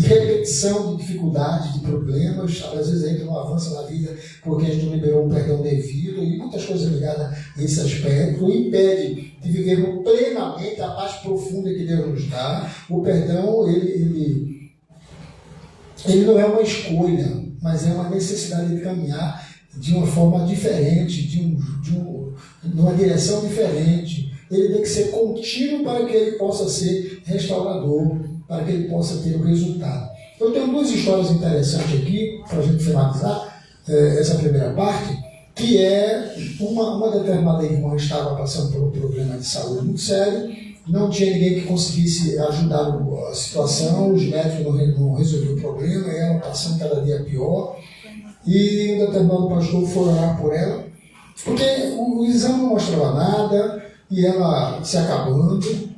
repetição de dificuldades, de problemas. Às vezes a gente não avança na vida porque a gente não liberou um perdão devido, e muitas coisas ligadas a esse aspecto impede de vivermos plenamente a paz profunda que Deus nos dá. O perdão, ele não é uma escolha, mas é uma necessidade de caminhar de uma forma diferente, numa direção diferente. ele tem que ser contínuo para que ele possa ser restaurador, para que ele possa ter o resultado. Eu tenho duas histórias interessantes aqui, para a gente finalizar essa primeira parte, que é uma determinada irmã estava passando por um problema de saúde muito sério, não tinha ninguém que conseguisse ajudar a situação, os médicos não resolviam o problema, ela passando cada dia pior, e um determinado pastor foi orar por ela, porque o exame não mostrava nada, e ela se acabando,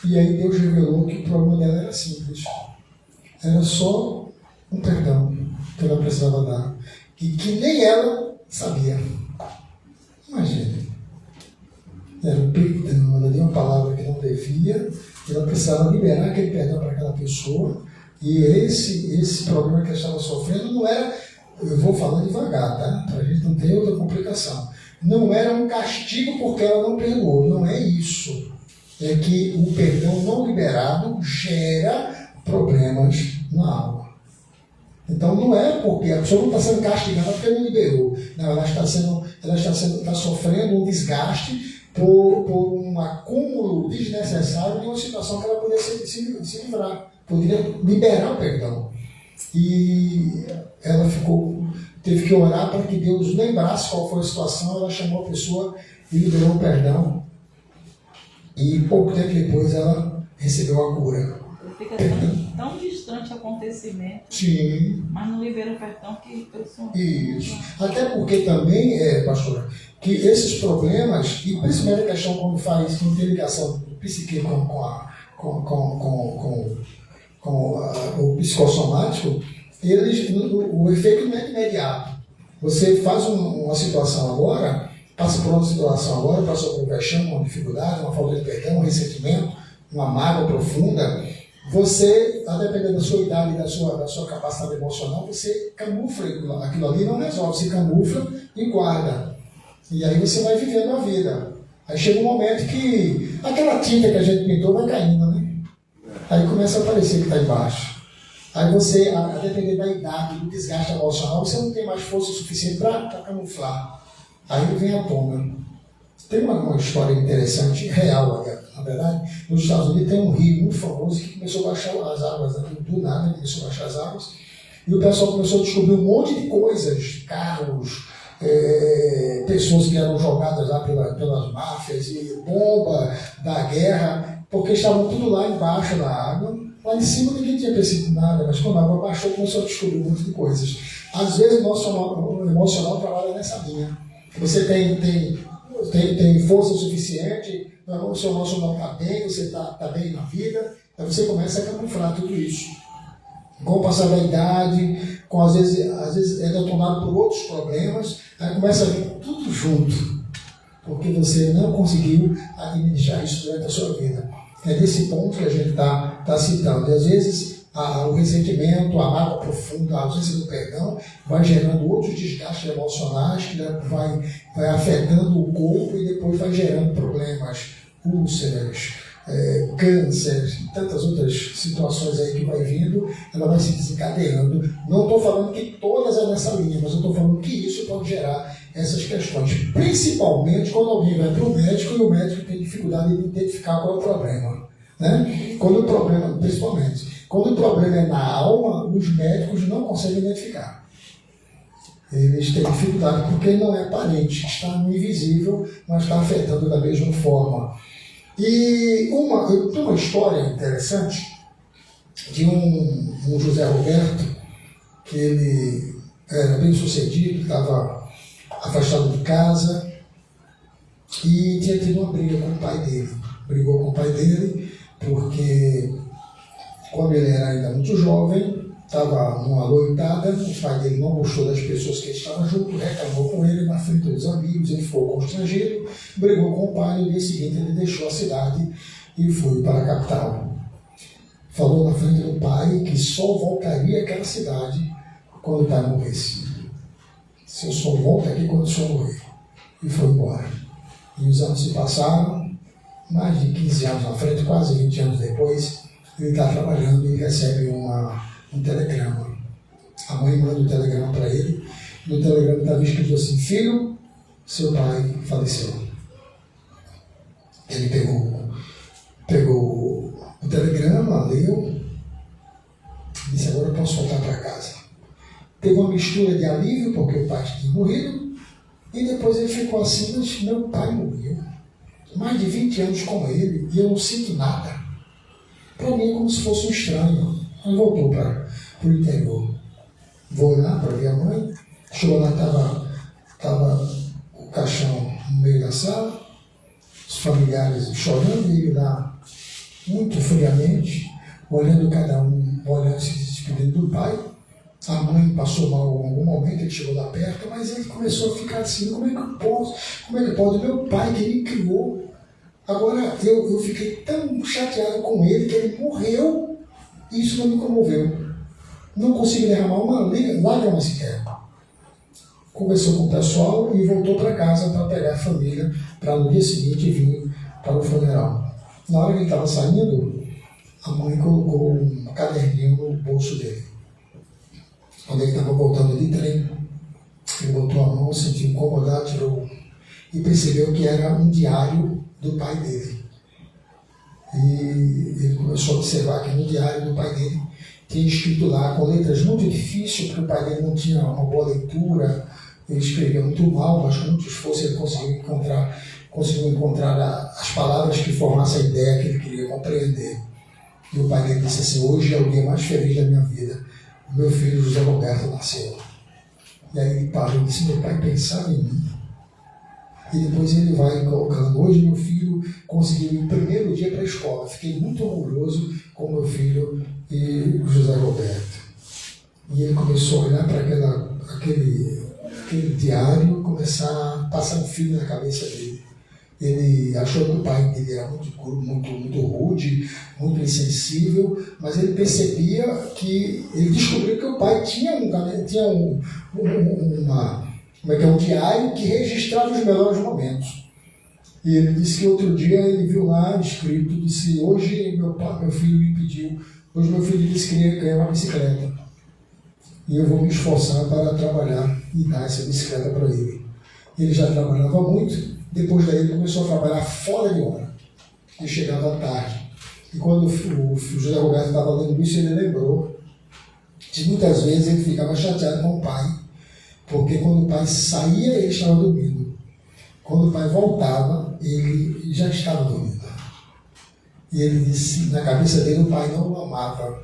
e aí Deus revelou que o problema dela era simples. Era só um perdão que ela precisava dar. E que nem ela sabia. Imagina. Era um perdão, ela deu uma palavra que não devia, e ela precisava liberar aquele perdão para aquela pessoa. E esse problema que ela estava sofrendo não era, eu vou falando devagar, tá? Para a gente não ter outra complicação. Não era um castigo porque ela não perdoou, não é isso. É que o perdão não liberado gera problemas na alma. Então não é porque a pessoa não está sendo castigada porque não liberou. Não, ela está sofrendo um desgaste por um acúmulo desnecessário de uma situação que ela poderia se livrar. Poderia liberar o perdão. E ela teve que orar para que Deus lembrasse qual foi a situação. Ela chamou a pessoa e liberou o perdão. E pouco tempo depois ela recebeu a cura. Fica tão distante o acontecimento. Sim. Mas não libera o perdão que eu sou. Isso. Até porque também, pastora, que esses problemas, e principalmente a questão quando tem ligação do psique com o psicossomático, o efeito não é imediato. Você faz uma situação agora, passa por uma situação agora, passou por um vexame, uma dificuldade, uma falta de perdão, um ressentimento, uma mágoa profunda. Você, a depender da sua idade e da sua capacidade emocional, você camufla aquilo ali, não resolve, você camufla e guarda. E aí você vai vivendo a vida. Aí chega um momento que aquela tinta que a gente pintou vai caindo, né? Aí começa a aparecer que está embaixo. Aí você, a depender da idade, do desgaste emocional, você não tem mais força suficiente para camuflar. Aí vem à tona. Tem uma história interessante, real, na verdade. Nos Estados Unidos tem um rio muito famoso que começou a baixar as águas, do nada começou a baixar as águas, e o pessoal começou a descobrir um monte de coisas, carros, pessoas que eram jogadas lá pelas máfias, e bomba da guerra, porque estavam tudo lá embaixo da água. Lá em cima ninguém tinha percebido nada, mas quando a água baixou, começou a descobrir um monte de coisas. Às vezes o nosso emocional trabalha nessa linha. Você tem força suficiente, o seu emocional está bem, você está bem na vida, aí você começa a camuflar tudo isso. Com o passar da idade, às vezes é detonado por outros problemas, aí começa a vir tudo junto, porque você não conseguiu administrar isso durante a sua vida. É desse ponto que a gente está citando. E às vezes o ressentimento, a mágoa profunda, a ausência do perdão vai gerando outros desgastes emocionais que vai afetando o corpo e depois vai gerando problemas, úlceras, câncer, tantas outras situações aí que vai vindo, ela vai se desencadeando. Não estou falando que todas é nessa linha, mas eu estou falando que isso pode gerar essas questões, principalmente quando alguém vai para o médico e o médico tem dificuldade de identificar qual é o problema. Né? Quando o problema é na alma, os médicos não conseguem identificar. Eles têm dificuldade porque não é aparente, está no invisível, mas está afetando da mesma forma. E eu tenho uma história interessante de um José Roberto, que ele era bem sucedido, estava afastado de casa e tinha tido uma briga com o pai dele. Brigou com o pai dele porque, quando ele era ainda muito jovem, estava numa noitada, o pai dele não gostou das pessoas que estavam junto, reclamou com ele na frente dos amigos, ele ficou constrangido, brigou com o pai e no dia seguinte ele deixou a cidade e foi para a capital. Falou na frente do pai que só voltaria àquela cidade quando o pai morresse. Se eu só volto aqui quando o senhor morrer. E foi embora. E os anos se passaram, mais de 15 anos na frente, quase 20 anos depois, ele está trabalhando e recebe um telegrama. A mãe manda um telegrama para ele. No telegrama estava escrito assim: filho, seu pai faleceu. Ele pegou o telegrama, leu, disse: agora eu posso voltar para casa. Teve uma mistura de alívio, porque o pai tinha morrido, e depois ele ficou assim: mas meu pai morreu. Mais de 20 anos com ele, e eu não sinto nada. Para mim é como se fosse um estranho. Ele voltou para o interior. Vou lá para ver a mãe. Chegou lá, estava o caixão no meio da sala, os familiares chorando, e ele lá, muito friamente, olhando cada um, olhando, se despedindo do pai. A mãe passou mal em algum momento, ele chegou lá perto, mas ele começou a ficar assim: como é que eu posso? Como é que pode? Meu pai que me criou. Agora eu fiquei tão chateado com ele que ele morreu, e isso não me comoveu. Não consegui derramar uma lágrima sequer. Conversou com o pessoal e voltou para casa para pegar a família, para no dia seguinte vir para o funeral. Na hora que ele estava saindo, a mãe colocou um caderninho no bolso dele. Quando ele estava voltando de trem, ele botou a mão, sentiu incomodado, tirou e percebeu que era um diário do pai dele. E ele começou a observar que no diário do pai dele tinha escrito lá, com letras muito difíceis, porque o pai dele não tinha uma boa leitura, ele escrevia muito mal, mas com muito esforço ele conseguiu encontrar as palavras que formassem a ideia que ele queria compreender. E o pai dele disse assim: hoje é o dia mais feliz da minha vida. O meu filho José Roberto nasceu. E aí ele parou e disse: meu pai pensava em mim. E depois ele vai colocando: hoje meu filho conseguiu ir o primeiro dia para a escola. Fiquei muito orgulhoso com meu filho e o José Roberto. E ele começou a olhar para aquele diário, começar a passar um filme na cabeça dele. Ele achou que o pai dele era muito rude, muito insensível, mas ele percebia que, ele descobriu que o pai tinha um diário que registrava os melhores momentos. E ele disse que outro dia ele viu lá escrito, disse: hoje meu filho me pediu, hoje meu filho disse que queria ganhar uma bicicleta. E eu vou me esforçar para trabalhar e dar essa bicicleta para ele. Ele já trabalhava muito. Depois daí ele começou a trabalhar fora de hora. Ele chegava à tarde. E quando o José Roberto estava lendo isso, ele lembrou que muitas vezes ele ficava chateado com o pai, porque quando o pai saía, ele estava dormindo. Quando o pai voltava, ele já estava dormindo. E ele disse, na cabeça dele, o pai não o amava,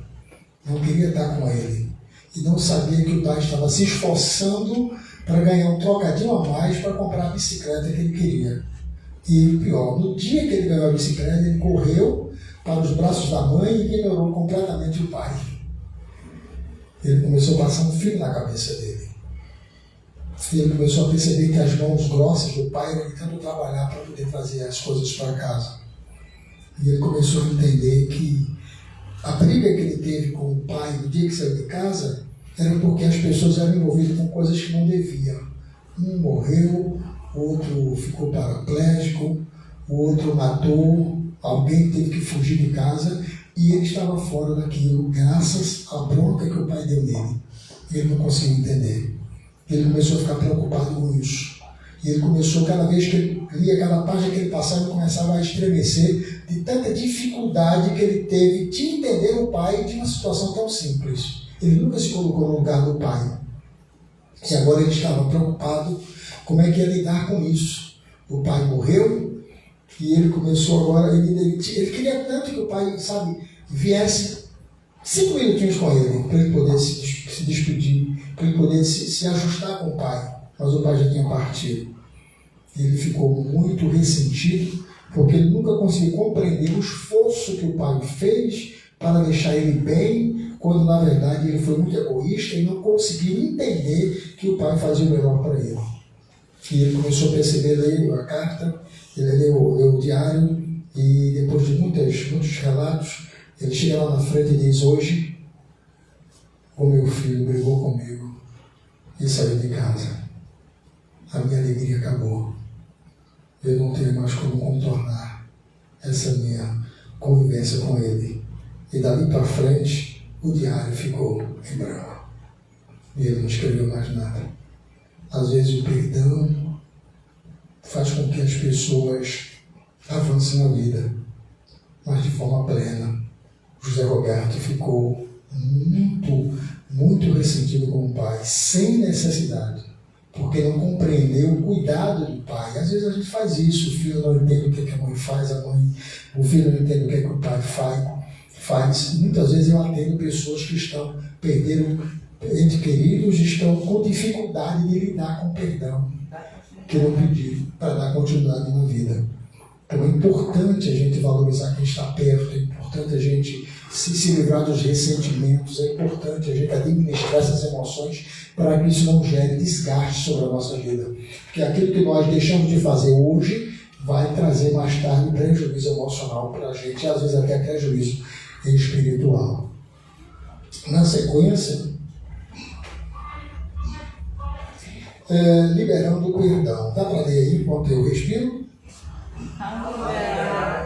não queria estar com ele. E não sabia que o pai estava se esforçando para ganhar um trocadinho a mais para comprar a bicicleta que ele queria. E pior, no dia que ele ganhou a bicicleta, ele correu para os braços da mãe e ignorou completamente o pai. Ele começou a passar um fio na cabeça dele. E ele começou a perceber que as mãos grossas do pai eram de tanto trabalhar para poder trazer as coisas para casa. E ele começou a entender que a briga que ele teve com o pai no dia que saiu de casa era porque as pessoas eram envolvidas com coisas que não deviam. Um morreu, o outro ficou paraplégico, o outro matou, alguém teve que fugir de casa e ele estava fora daquilo, graças à bronca que o pai deu nele. Ele não conseguiu entender. Ele começou a ficar preocupado com isso. E ele começou, cada vez que ele lia cada página que ele passava, ele começava a estremecer de tanta dificuldade que ele teve de entender o pai de uma situação tão simples. Ele nunca se colocou no lugar do pai. E agora ele estava preocupado como é que ia lidar com isso. O pai morreu e ele começou agora, ele queria tanto que o pai, viesse 5 minutinhos com ele, para ele poder se despedir, para ele poder se ajustar com o pai. Mas o pai já tinha partido. Ele ficou muito ressentido, porque ele nunca conseguiu compreender o esforço que o pai fez para deixar ele bem, quando na verdade ele foi muito egoísta e não conseguiu entender que o pai fazia o melhor para ele. E ele começou a perceber, leu a carta, ele leu o diário, e depois de muitos relatos, ele chega lá na frente e diz: hoje o meu filho brigou comigo e saiu de casa. A minha alegria acabou. Eu não tenho mais como contornar essa minha convivência com ele. E dali para frente, o diário ficou em branco. E ele não escreveu mais nada. Às vezes o perdão faz com que as pessoas avance na vida, mas de forma plena. José Roberto ficou muito ressentido com o pai, sem necessidade, porque não compreendeu o cuidado do pai. Às vezes a gente faz isso, o filho não entende o que a mãe faz, o filho não entende o que o pai faz. Muitas vezes eu atendo pessoas que perderam entes queridos, estão com dificuldade de lidar com o perdão que não pediram para dar continuidade na vida. Então é importante a gente valorizar quem está perto, é importante a gente se livrar dos ressentimentos, é importante a gente administrar essas emoções para que isso não gere desgaste sobre a nossa vida. Porque aquilo que nós deixamos de fazer hoje vai trazer mais tarde prejuízo emocional para a gente, e às vezes até prejuízo espiritual. Na sequência, liberando o perdão. Dá para ler aí enquanto eu respiro?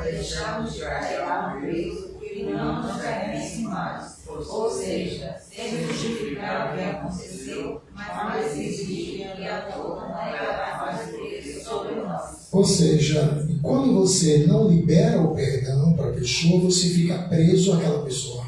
Deixamos de carregar um peso que não nos pertence mais. Ou seja, sem justificar o que aconteceu, mas exigir que a dor não leva mais peso sobre nós. Ou seja, quando você não libera o perdão para a pessoa, você fica preso àquela pessoa.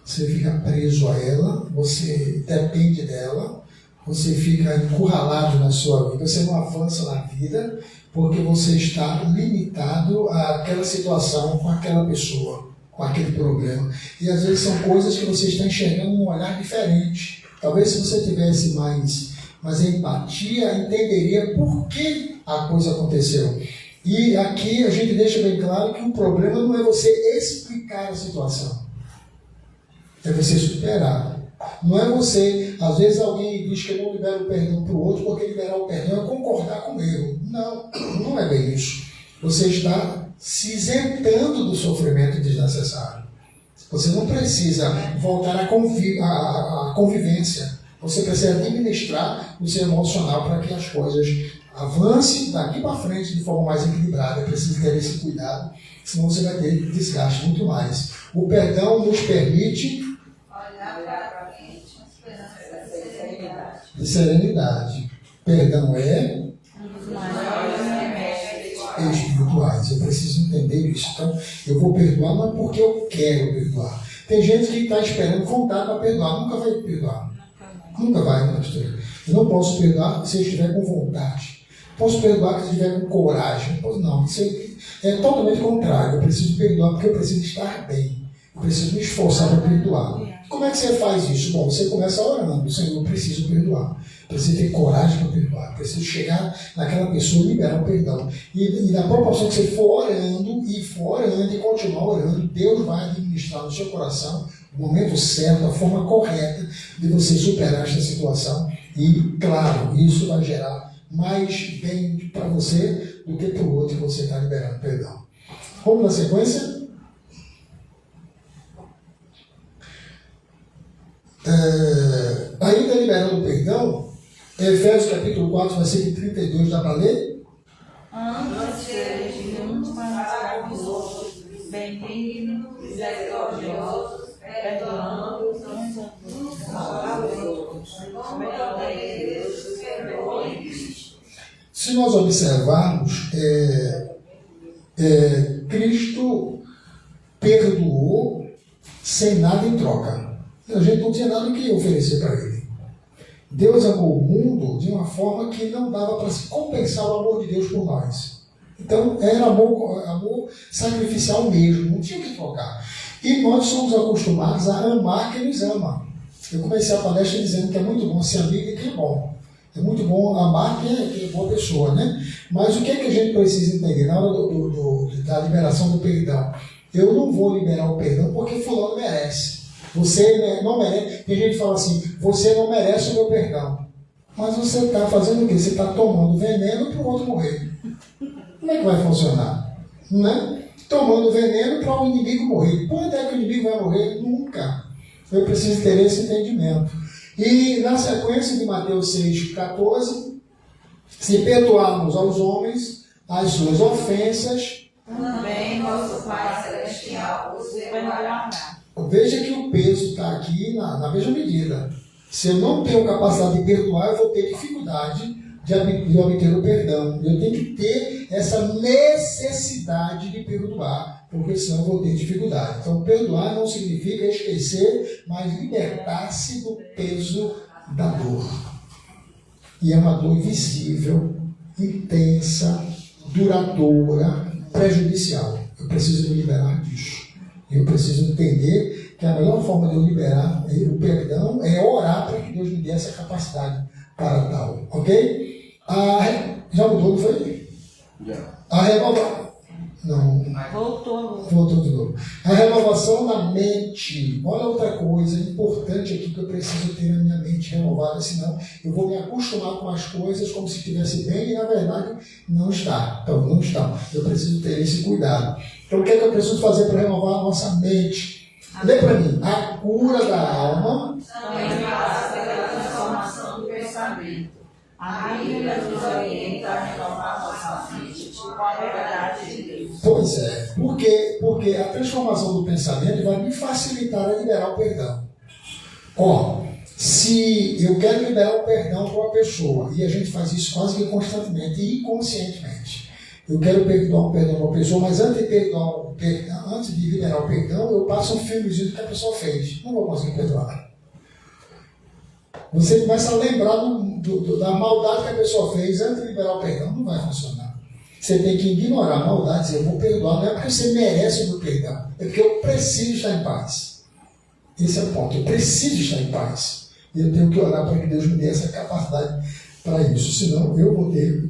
Você fica preso a ela, você depende dela, você fica encurralado na sua vida, você não avança na vida, porque você está limitado àquela situação, com aquela pessoa, com aquele problema. E às vezes são coisas que você está enxergando num olhar diferente. Talvez se você tivesse mais empatia, entenderia por que a coisa aconteceu. E aqui a gente deixa bem claro que o problema não é você explicar a situação, é você superar. Não é você, às vezes alguém diz que eu não libero o perdão para o outro, porque liberar o perdão é concordar com o erro. Não é bem isso. Você está se isentando do sofrimento desnecessário. Você não precisa voltar à convivência. Você precisa administrar o seu emocional para que as coisas avancem daqui para frente de forma mais equilibrada. É preciso ter esse cuidado, senão você vai ter desgaste muito mais. O perdão nos permite de serenidade. Perdão é espirituais. Eu preciso entender isso. Então, eu vou perdoar não é porque eu quero perdoar. Tem gente que está esperando vontade para perdoar. Nunca vai perdoar. Nunca vai, pastor. Eu não posso perdoar se eu estiver com vontade. Posso perdoar se eu estiver com coragem. Não, isso é totalmente contrário. Eu preciso perdoar porque eu preciso estar bem. Eu preciso me esforçar para perdoar. Como é que você faz isso? Bom, você começa orando. Senhor, eu preciso perdoar. Preciso ter coragem para perdoar. Preciso chegar naquela pessoa e liberar o perdão. E na proporção que você for orando e continuar orando, Deus vai administrar no seu coração o momento certo, a forma correta de você superar esta situação. E, claro, isso vai gerar mais bem para você do que para o outro que você está liberando perdão. Vamos na sequência? Ainda liberando o perdão, Efésios capítulo 4, versículo 32, dá para ler? Antes sejam uns para os outros, benignos, misericordiosos, perdoando uns aos outros, como Deus perdoou em Cristo. Se nós observarmos, Cristo perdoou sem nada em troca. A gente não tinha nada que oferecer para ele. Deus amou o mundo de uma forma que não dava para se compensar o amor de Deus por nós. Então, era amor sacrificial mesmo, não tinha que trocar. E nós somos acostumados a amar quem nos ama. Eu comecei a palestra dizendo que é muito bom ser amigo de quem é bom. É muito bom amar quem é boa pessoa, né? Mas o que é que a gente precisa entender na hora da liberação do perdão? Eu não vou liberar o perdão porque fulano merece. Você não merece. Tem gente que fala assim, você não merece o meu perdão. Mas você está fazendo o quê? Você está tomando veneno para o outro morrer. Como é que vai funcionar? Né? Tomando veneno para o inimigo morrer. Quando é que o inimigo vai morrer? Nunca. Eu preciso ter esse entendimento. E na sequência de Mateus 6,14, se perdoarmos aos homens as suas ofensas, também nosso Pai Celestial os perdoará. Veja que o peso está aqui na mesma medida. Se eu não tenho capacidade de perdoar, eu vou ter dificuldade de obter o perdão. Eu tenho que ter essa necessidade de perdoar, porque senão eu vou ter dificuldade. Então, perdoar não significa esquecer, mas libertar-se do peso da dor. E é uma dor invisível, intensa, duradoura, prejudicial. Eu preciso me liberar disso. Eu preciso entender que a melhor forma de eu liberar o perdão é orar para que Deus me dê essa capacidade para tal. Ok? Já mudou, não foi? Já. A renovação. Não. Voltou de novo. A renovação da mente. Olha outra coisa importante aqui que eu preciso ter na minha mente renovada, senão eu vou me acostumar com as coisas como se estivesse bem e na verdade não está. Então, não está. Eu preciso ter esse cuidado. Então, o que é que eu preciso fazer para renovar a nossa mente? Lê para mim. A cura da alma também passa pela transformação do pensamento. A Bíblia nos orienta a renovar nossa mente com a verdade de Deus. Pois é. Por quê? Porque a transformação do pensamento vai me facilitar a liberar o perdão. Ó, se eu quero liberar o perdão para uma pessoa, e a gente faz isso quase que constantemente e inconscientemente. Eu quero perdoar o perdão para uma pessoa, mas antes de liberar o perdão, eu passo um filmezinho do que a pessoa fez. Não vou conseguir perdoar. Você começa a lembrar da maldade que a pessoa fez antes de liberar o perdão. Não vai funcionar. Você tem que ignorar a maldade e dizer, eu vou perdoar. Não é porque você merece o meu perdão. É porque eu preciso estar em paz. Esse é o ponto. Eu preciso estar em paz. E eu tenho que orar para que Deus me dê essa capacidade para isso. Senão eu vou ter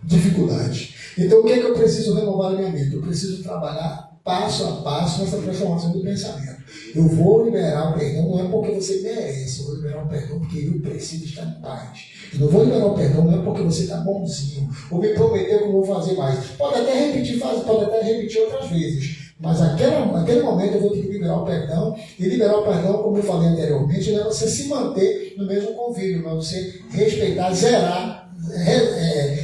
dificuldade. Então, o que é que eu preciso renovar na minha mente? Eu preciso trabalhar passo a passo nessa transformação do pensamento. Eu vou liberar o perdão, não é porque você merece, eu vou liberar o perdão porque eu preciso estar em paz. Eu não vou liberar o perdão, não é porque você está bonzinho, ou me prometeu que eu vou fazer mais. Pode até repetir outras vezes, mas naquele momento eu vou ter que liberar o perdão, e liberar o perdão, como eu falei anteriormente, não é você se manter no mesmo convívio, mas você respeitar, zerar,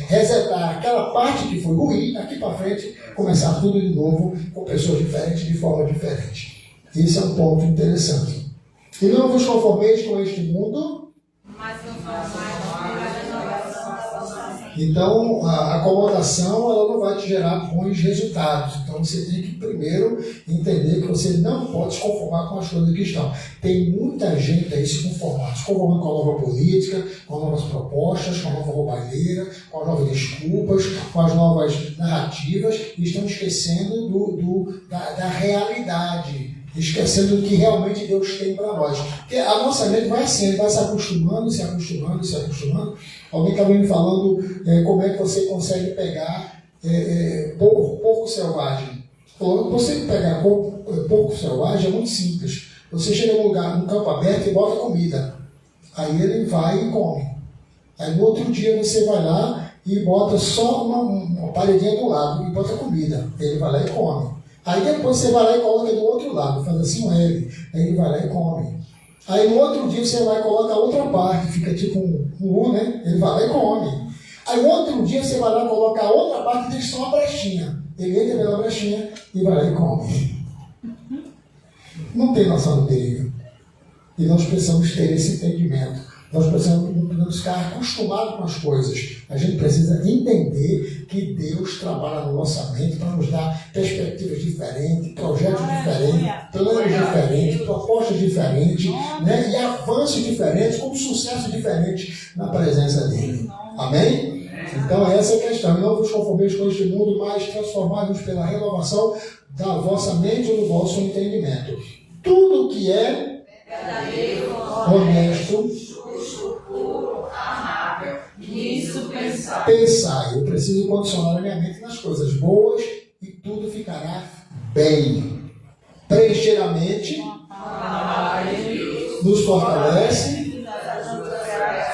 resetar aquela parte que foi ruim, daqui para frente, começar tudo de novo com pessoas diferentes, de forma diferente. Esse é um ponto interessante. E não vos conformeis com este mundo, mas não faz mais a renovação da vossa mente. Então, a acomodação ela não vai te gerar bons resultados. Então, você tem que primeiro entender que você não pode se conformar com as coisas que estão. Tem muita gente aí se conformando com a nova política, com as novas propostas, com a nova roubalheira, com as novas desculpas, com as novas narrativas, e estão esquecendo da realidade. Esquecendo do que realmente Deus tem para nós. Porque a nossa mente vai assim, vai se acostumando. Alguém estava me falando como é que você consegue pegar porco selvagem. Você pegar porco selvagem é muito simples. Você chega num lugar, num campo aberto e bota comida. Aí ele vai e come. Aí no outro dia você vai lá e bota só uma paredinha do lado e bota comida. Ele vai lá e come. Aí depois você vai lá e coloca do outro lado, faz assim um L, aí ele vai lá e come. Aí no outro dia você vai e coloca a outra parte, fica tipo um U, né? Ele vai lá e come. Aí no outro dia você vai lá e coloca a outra parte e deixa só uma brechinha. Ele entra pela brechinha e vai lá e come. Não tem noção do perigo. E nós precisamos ter esse entendimento. Nós precisamos ficar acostumados com as coisas. A gente precisa entender que Deus trabalha na nossa mente para nos dar perspectivas diferentes, projetos diferentes, planos diferentes, propostas diferentes, né? E avanços diferentes, com sucesso diferente na presença dele. Amém? Então essa é a questão. E não vos conformeis com este mundo, mas transformados pela renovação da vossa mente ou do vosso entendimento. Tudo que é honesto, puro, amável, nisso pensar. Pensar, eu preciso condicionar a minha mente nas coisas boas e tudo ficará bem. Preencher a mente nos fortalece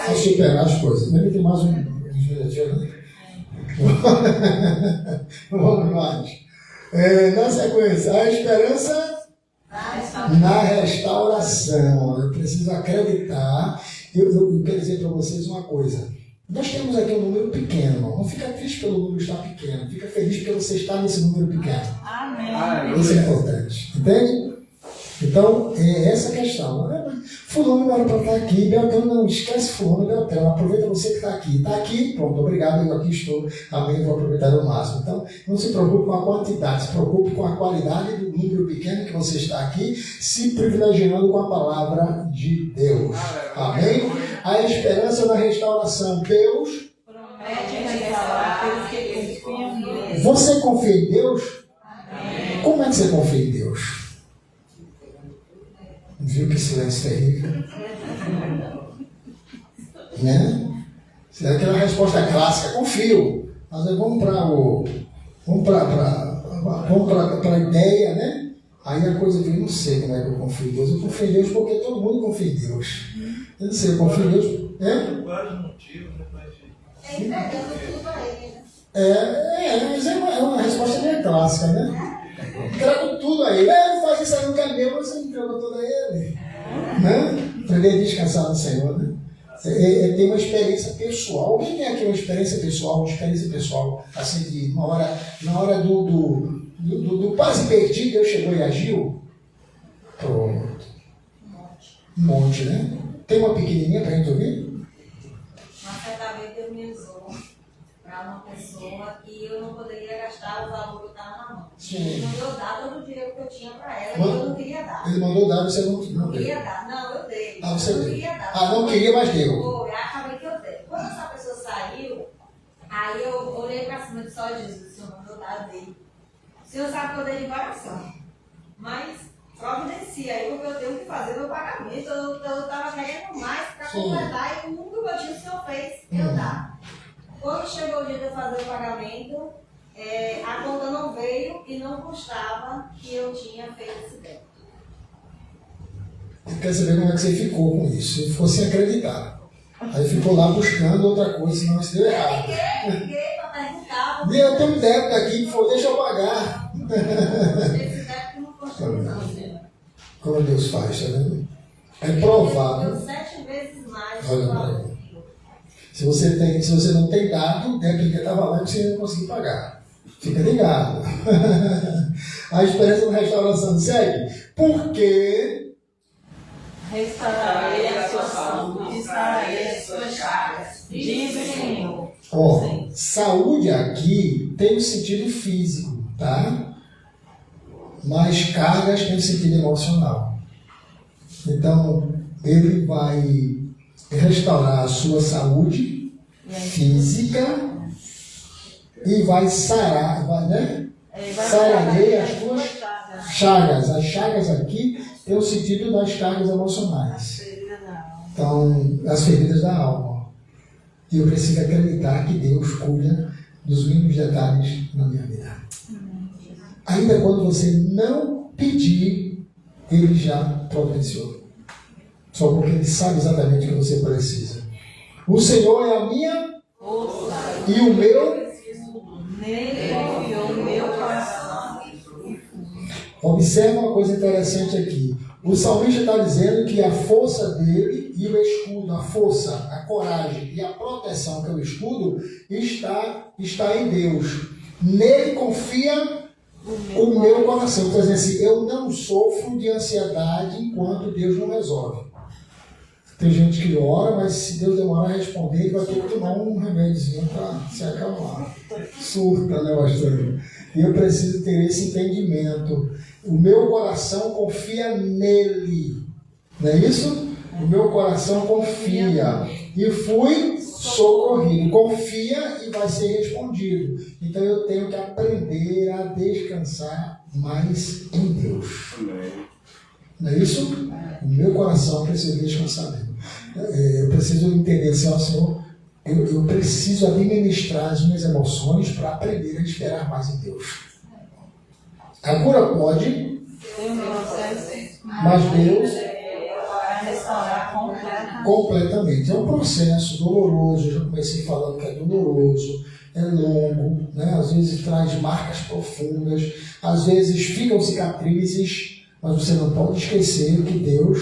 a superar as coisas. Lembra que tem mais uns minutinhos, né? Vamos mais. Na sequência, a esperança na restauração. Eu preciso acreditar. Eu quero dizer para vocês uma coisa. Nós temos aqui um número pequeno, irmão. Não fica triste pelo número estar pequeno. Fica feliz porque você está nesse número pequeno. Amém. Isso é importante. Entende? Então, é essa a questão. Fulano não era para estar aqui, Beltrano não, esquece Fulano e Beltrano, aproveita você que está aqui. Está aqui, pronto, obrigado, eu aqui estou, amém, vou aproveitar ao máximo. Então, não se preocupe com a quantidade, se preocupe com a qualidade do número pequeno que você está aqui, se privilegiando com a palavra de Deus. Amém? A esperança da restauração. Deus promete restaurar aqueles que confiam nele. Você confia em Deus? Amém. Como é que você confia em Deus? Viu que silêncio terrível? Né? É aquela resposta clássica, confio. Mas vamos para a ideia, né? Aí a coisa vem, não sei como é que eu confio em Deus. Eu confio em Deus porque todo mundo confia em Deus. Eu não sei, eu confio em Deus. Vários motivos, né? Entregando tudo para ele, né? Mas é uma resposta bem clássica, né? Entrego tudo a ele. Não faz isso aí, não quer meu, você entregou tudo a ele. Né? Aprender a descansar no Senhor, né? Tem uma experiência pessoal. Alguém tem aqui uma experiência pessoal? Assim, de na hora do quase perdido, Deus chegou e agiu? Pronto. Um monte, né? Tem uma pequenininha para a gente ouvir? Uma certa vez Deus me usou para uma pessoa que eu não poderia gastar o valor que estava na mão. Sim. Ele mandou dar todo o dinheiro que eu tinha para ela Mano, e eu não queria dar. Ele mandou dar, você não Não deu. queria dar. Não, eu dei. Ah, você eu não deu. queria dar. Ah, não queria, mas deu. Foi, acabei que eu dei. Quando essa pessoa saiu, aí eu olhei para cima e disse: ó Jesus, o Senhor mandou dar, eu dei. O Senhor sabe que eu dei de coração. Mas providencia aí, porque eu tenho que fazer meu pagamento. Eu estava querendo mais para Sim. completar e o único motivo que o Senhor fez eu dar. Quando chegou o dia de eu fazer o pagamento, a conta não veio e não constava que eu tinha feito esse débito. Quer saber como é que você ficou com isso? Ele ficou sem acreditar. Aí ficou lá buscando outra coisa, senão isso deu errado. Liguei para perguntar. E eu tenho um débito aqui que foi, deixa eu pagar. Esse débito não constou, não. Como Deus faz, tá vendo? É provável. Deu 7 vezes mais. Olha para aí. Se você não tem dado, o débito que estava lá você não conseguir pagar. Fica ligado. A esperança da restauração segue. Porque Restaurarei a sua saúde e sararei as suas chagas, diz o Senhor. saúde aqui tem um sentido físico, tá? Mas cargas tem um sentido emocional. Então, ele vai restaurar a sua saúde física e vai sarar, né? Saraneia as suas chagas. As chagas aqui tem o sentido das cargas emocionais. Então, as feridas da alma. E eu preciso acreditar que Deus cuida dos mínimos detalhes na minha vida. Ainda quando você não pedir, Ele já providenciou. Só porque Ele sabe exatamente o que você precisa. O Senhor é a minha e o meu. Nele confiou o meu coração. Observa uma coisa interessante aqui. O salmista está dizendo que a força dele e o escudo, a força, a coragem e a proteção que é o escudo está em Deus. Nele confia o meu coração. Então, assim, eu não sofro de ansiedade enquanto Deus não resolve. Tem gente que ora, mas se Deus demorar a responder, ele vai ter que tomar um remédiozinho para se acalmar. Surta, né, pastor? E eu preciso ter esse entendimento. O meu coração confia nele. Não é isso? O meu coração confia. E fui socorrido. Confia e vai ser respondido. Então eu tenho que aprender a descansar mais em Deus. Não é isso? O meu coração precisa descansar nele. Eu preciso entender assim, ó, Senhor, eu preciso administrar as minhas emoções para aprender a esperar mais em Deus. A cura pode, mas Deus Vai restaurar completamente. É um processo doloroso. Eu já comecei falando que é doloroso, é longo, né? Às vezes traz marcas profundas, às vezes ficam cicatrizes, mas você não pode esquecer que Deus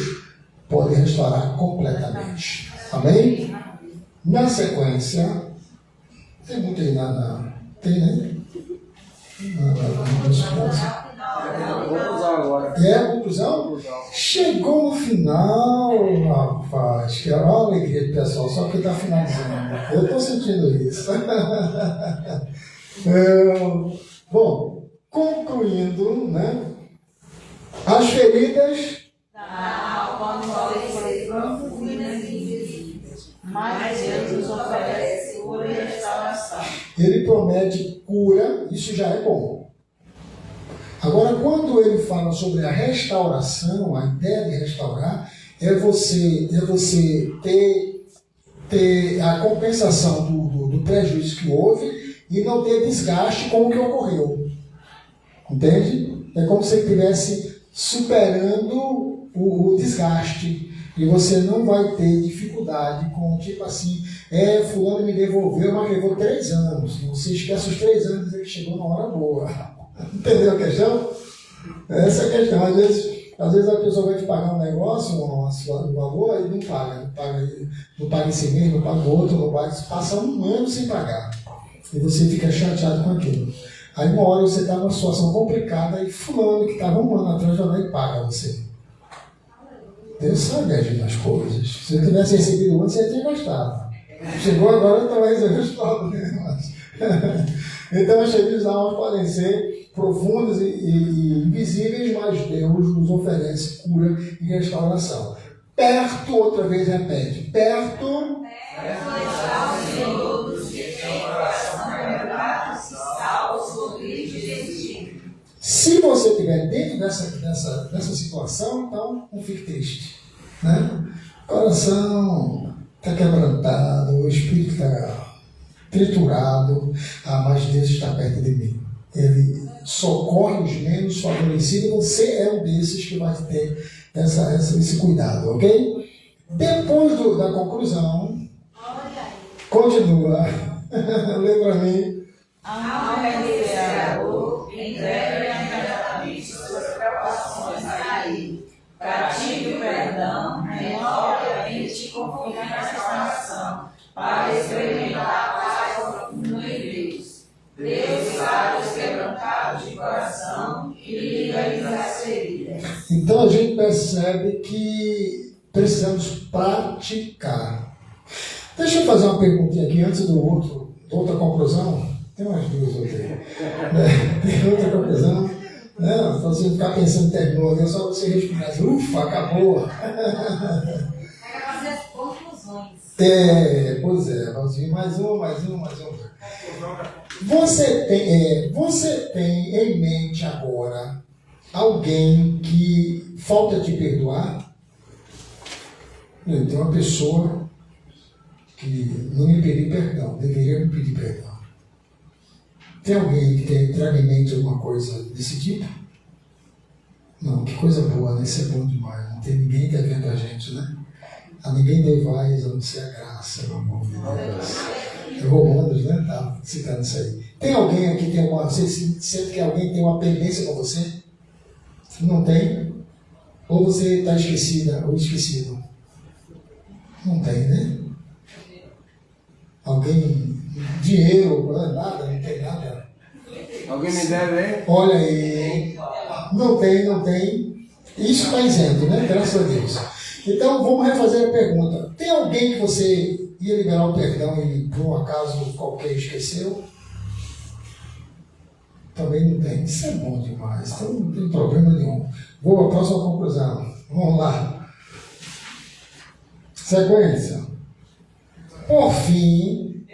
pode restaurar completamente. Amém? Na sequência, tem muito aí tem, né? Vamos usar agora. Conclusão? Chegou no final, rapaz. Que era uma alegria do pessoal, só que está finalizando. Eu estou sentindo isso. Bom, concluindo, né? As feridas. Mas Deus nos oferece cura e restauração. Ele promete cura, isso já é bom. Agora, quando ele fala sobre a restauração, a ideia de restaurar é você ter a compensação do prejuízo que houve e não ter desgaste com o que ocorreu. Entende? É como se ele estivesse superando o desgaste. E você não vai ter dificuldade com, tipo assim, fulano me devolveu, mas levou 3 anos. Você esquece os 3 anos e ele chegou na hora boa. Entendeu a questão? Essa é a questão. Às vezes a pessoa vai te pagar um negócio, um valor, e não paga em si mesmo, não paga o outro, não paga, passa 1 ano sem pagar. E você fica chateado com aquilo. Aí uma hora você está numa situação complicada e fulano que estava 1 ano atrás já vai e paga você. Deus sabe agir nas coisas. Se eu tivesse recebido antes, você tinha gastado. Chegou agora, então vai resolver os problemas. Então, as feridas da alma podem ser profundas e invisíveis, mas Deus nos oferece cura e restauração. Perto, outra vez repete, perto está o Senhor dos que tem coração quebrado, salvos por Cristo Jesus. Se você estiver dentro dessa situação, então não fique triste. Né? O coração está quebrantado, o espírito está triturado, mas Deus está perto de mim. Ele socorre os menos favorecidos, você é um desses que vai ter esse cuidado, ok? Depois da conclusão, continua. Lê para mim. Ao renunciador, entregue imediatamente suas preocupações a Ele. Pratique o perdão, renove a mente e confie na restauração, para experimentar a paz profunda em Deus. Deus sabe os quebrantados de coração e liga-lhes as feridas. Então a gente percebe que precisamos praticar. Deixa eu fazer uma perguntinha aqui antes da outra conclusão. Tem umas 2 ou 3. Tem outra conclusão. Não, para você ficar pensando que terminou, é só você respirar assim, ufa, acabou. Vai fazer as conclusões. Pois é, vamos vir mais uma. Você tem em mente agora alguém que falta te perdoar? Tem uma pessoa que não me pediu perdão, deveria me pedir perdão. Tem alguém que traga em mente alguma coisa desse tipo? Não, que coisa boa, né? Isso é bom demais. Não tem ninguém devendo a gente, né? A ninguém devais a não ser a graça, pelo amor de Deus. É Romanos, né? Tá citando isso aí. Tem alguém aqui que tem uma. Você sente que alguém tem uma pendência com você? Não tem? Ou você está esquecida ou esquecido? Não tem, né? Alguém. Dinheiro, nada, não tem nada. Alguém me deve, hein? Olha aí. Não tem. Isso está isento, né? Graças a Deus. Então, vamos refazer a pergunta. Tem alguém que você ia liberar o perdão e, por um acaso, qualquer esqueceu? Também não tem. Isso é bom demais. Então, não tem problema nenhum. Vou à próxima conclusão. Vamos lá. Sequência. Por fim,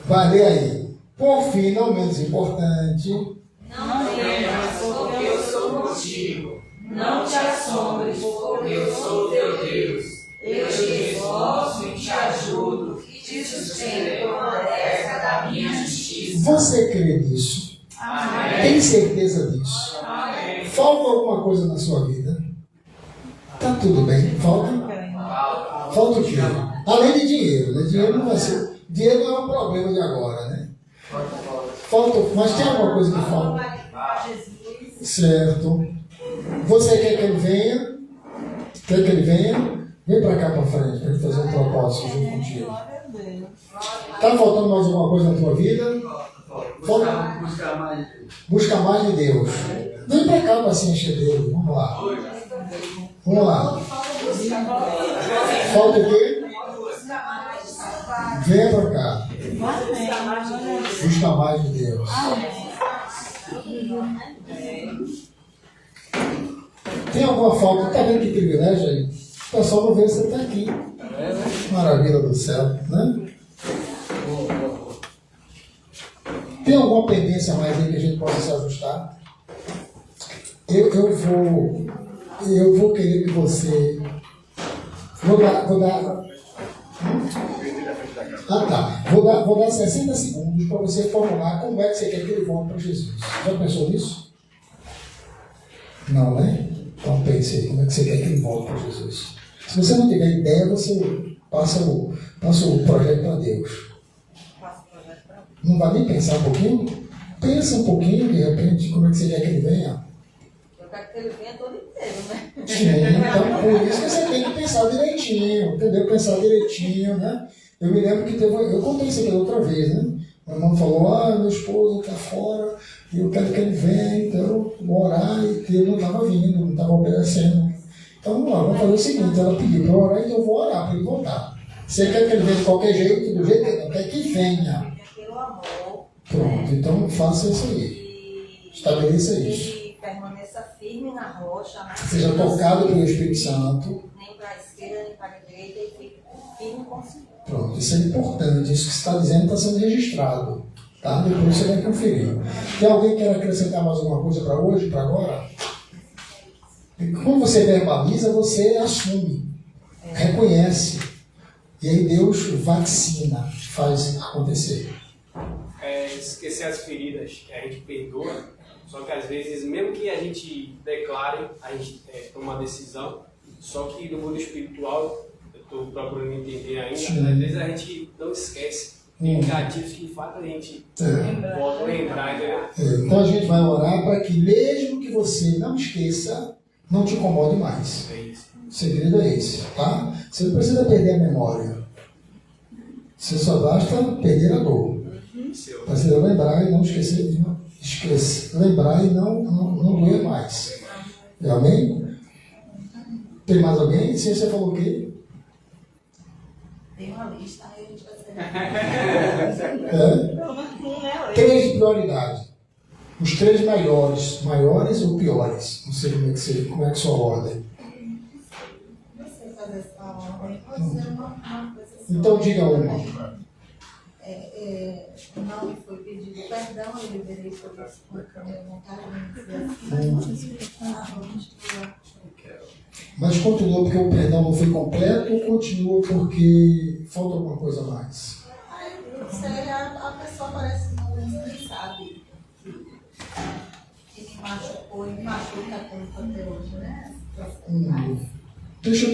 vai ler aí. Por fim, não menos importante. Não temas, porque eu sou contigo. Não te assombres, porque eu sou teu Deus. Eu te esforço e te ajudo, e te sustento com a destra da minha justiça. Você crê nisso? Amém. Tem certeza disso? Amém. Falta alguma coisa na sua vida? Tá tudo bem? Falta? Falta o quê? Além de dinheiro, né? Dinheiro não vai ser. Dinheiro não é um problema de agora, né? Falta, mas tem alguma coisa que falta? Certo. Você quer que ele venha? Quer que ele venha? Vem para cá para frente, para ele fazer um propósito junto contigo. Está faltando mais alguma coisa na tua vida? Falta? Buscar mais de Deus. Busca mais de Deus. Vem pra cá, Marcinha Chedeiro. Vamos lá. Vamos lá. Falta o quê? Venha pra cá. Busca mais de Deus. Tem alguma falta? Tá vendo que privilégio aí? O pessoal não vê você tá aqui. Maravilha do céu, né? Tem alguma pendência mais aí que a gente possa se ajustar? Eu vou querer que você... Vou dar... Ah, tá. Vou dar 60 segundos para você formular como é que você quer que ele volte para Jesus. Já pensou nisso? Não, né? Então pense aí, como é que você quer que ele volte para Jesus. Se você não tiver ideia, você passa o projeto para Deus. Não vai nem pensar um pouquinho? Pensa um pouquinho, de repente, como é que você quer que ele venha. Eu quero que ele venha todo inteiro, né? Sim, então por isso que você tem que pensar direitinho, entendeu? Pensar direitinho, né? Eu me lembro que eu contei isso aqui outra vez, né? Meu irmão falou, meu esposo está fora, e eu quero que ele venha, então vou orar, e ele não estava vindo, não estava obedecendo. Então vamos lá, vamos fazer o seguinte, ela pediu para orar, então eu vou orar para ele voltar. Você quer que ele venha de qualquer jeito, do jeito que ele não quer que venha. Pelo amor. Pronto, então faça isso aí. Estabeleça isso. E permaneça firme na rocha, né? Seja tocado pelo Espírito Santo. Nem para a esquerda, nem para a direita, e fique firme com o Senhor. Pronto, isso é importante. Isso que você está dizendo está sendo registrado. Tá? Depois você vai conferir. Tem alguém que quer acrescentar mais alguma coisa para hoje, para agora? E quando você verbaliza, você assume, reconhece. E aí Deus vacina, faz acontecer. Esquecer as feridas que a gente perdoa, só que às vezes, mesmo que a gente declare, a gente toma uma decisão, só que no mundo espiritual, eu estou procurando entender ainda, Sim. às vezes a gente não esquece. Tem gatilhos que fazem a gente volta a lembrar, né? Então a gente vai orar para que mesmo que você não esqueça, não te incomode mais. É isso. O segredo é esse, tá? Você não precisa perder a memória. Você só basta perder a dor. Precisa lembrar e não esquecer, lembrar e não doer mais. Amém? Tem mais alguém? Se você falou o quê? Tem uma lista, aí a gente vai ser. Três prioridades. Os três maiores ou piores? Não sei como é que é a sua ordem. Não sei fazer essa ordem. Pode ser uma coisa assim. Então diga uma. Não me foi pedido perdão, eu liberei por a minha vontade de dizer assim. Mas continua porque o perdão não foi completo ou continua porque falta alguma coisa a mais? Não sei, a pessoa parece que não nem sabe que me machucou e me machuca tanto até hoje, né? Deixa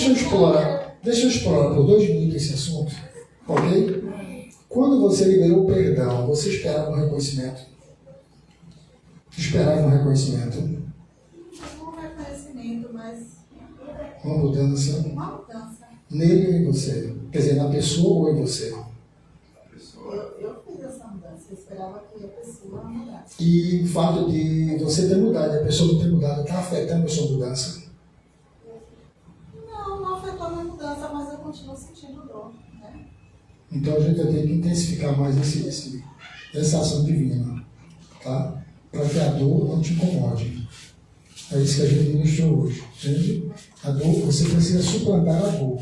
eu explorar por 2 minutos esse assunto, ok? Quando você liberou o perdão, você esperava um reconhecimento? Esperava um reconhecimento? Um reconhecimento, mas Uma mudança uma mudança. nele ou em você? Quer dizer, na pessoa ou em você? Eu fiz essa mudança, eu esperava que a pessoa mudasse. E o fato de você ter mudado e a pessoa não ter mudado está afetando a sua mudança? Não afetou a minha mudança, mas eu continuo sentindo dor, né? Então a gente vai ter que intensificar mais essa ação divina, tá? Para que a dor não te incomode. É isso que a gente ministrou hoje, entende? A dor, você precisa suplantar a dor.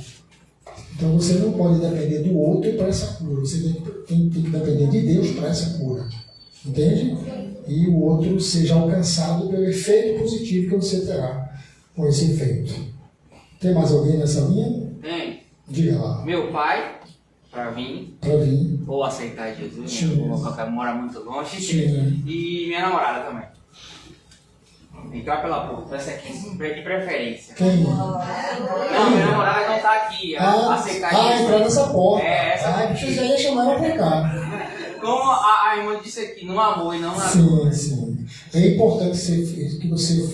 Então você não pode depender do outro para essa cura. Você tem que depender de Deus para essa cura. Entende? E o outro seja alcançado pelo efeito positivo que você terá com esse efeito. Tem mais alguém nessa linha? Tem. Diga lá. Meu pai, pra mim, Para vir. ou aceitar Jesus, Sim. né? Porque mora muito longe. Sim. E minha namorada também. Então, pela puta, essa aqui, de preferência. Quem? Não, minha namorada não tá aqui. Aceitar Jesus. Entrar nessa porta. Essa Você já ia chamar ela para cá. Como a irmã disse aqui, no amor e não na Sim, dor. sim. É importante que você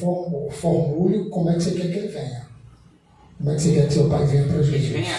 formule como é que você quer que ele venha. Como é que você quer que seu pai venha para Ele Jesus? venha.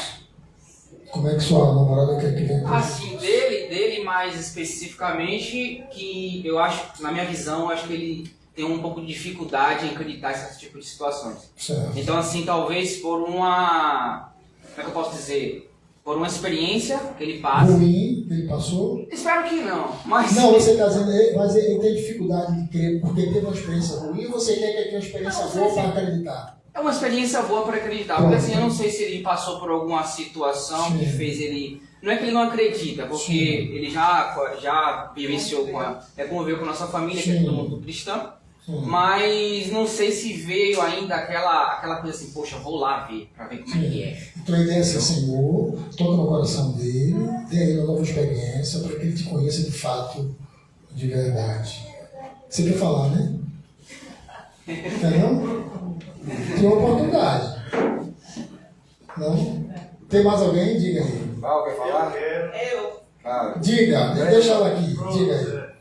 Como é que sua namorada quer que venha para Jesus? Assim, dele dele mais especificamente, que eu acho, na minha visão, eu acho que ele tem um pouco de dificuldade em acreditar nesse tipo de situações. Certo. Então, assim, talvez por uma... Como é que eu posso dizer? Por uma experiência que ele passa. Ruim, ele passou. Espero que não, mas... Não, você está dizendo, mas ele tem dificuldade de crer porque teve uma experiência ruim, você quer que ele tenha uma experiência boa para acreditar. É uma experiência boa para acreditar, porque assim, eu não sei se ele passou por alguma situação Sim. que fez ele... Não é que ele não acredita, porque Sim. ele já vivenciou, conviveu com a nossa família, que é Sim. todo mundo cristão, Sim. mas não sei se veio ainda aquela coisa assim, poxa, vou lá ver, para ver como é que é. Então a ideia é assim, Senhor, toca no coração dele, dê a ele uma nova experiência para que ele te conheça de fato, de verdade. Você quer falar, né? Quer não? Tem uma oportunidade. Não? Tem mais alguém? Diga aí. Val, quer Eu falar? quero. Eu Fala. Diga, deixa ela aqui. Diga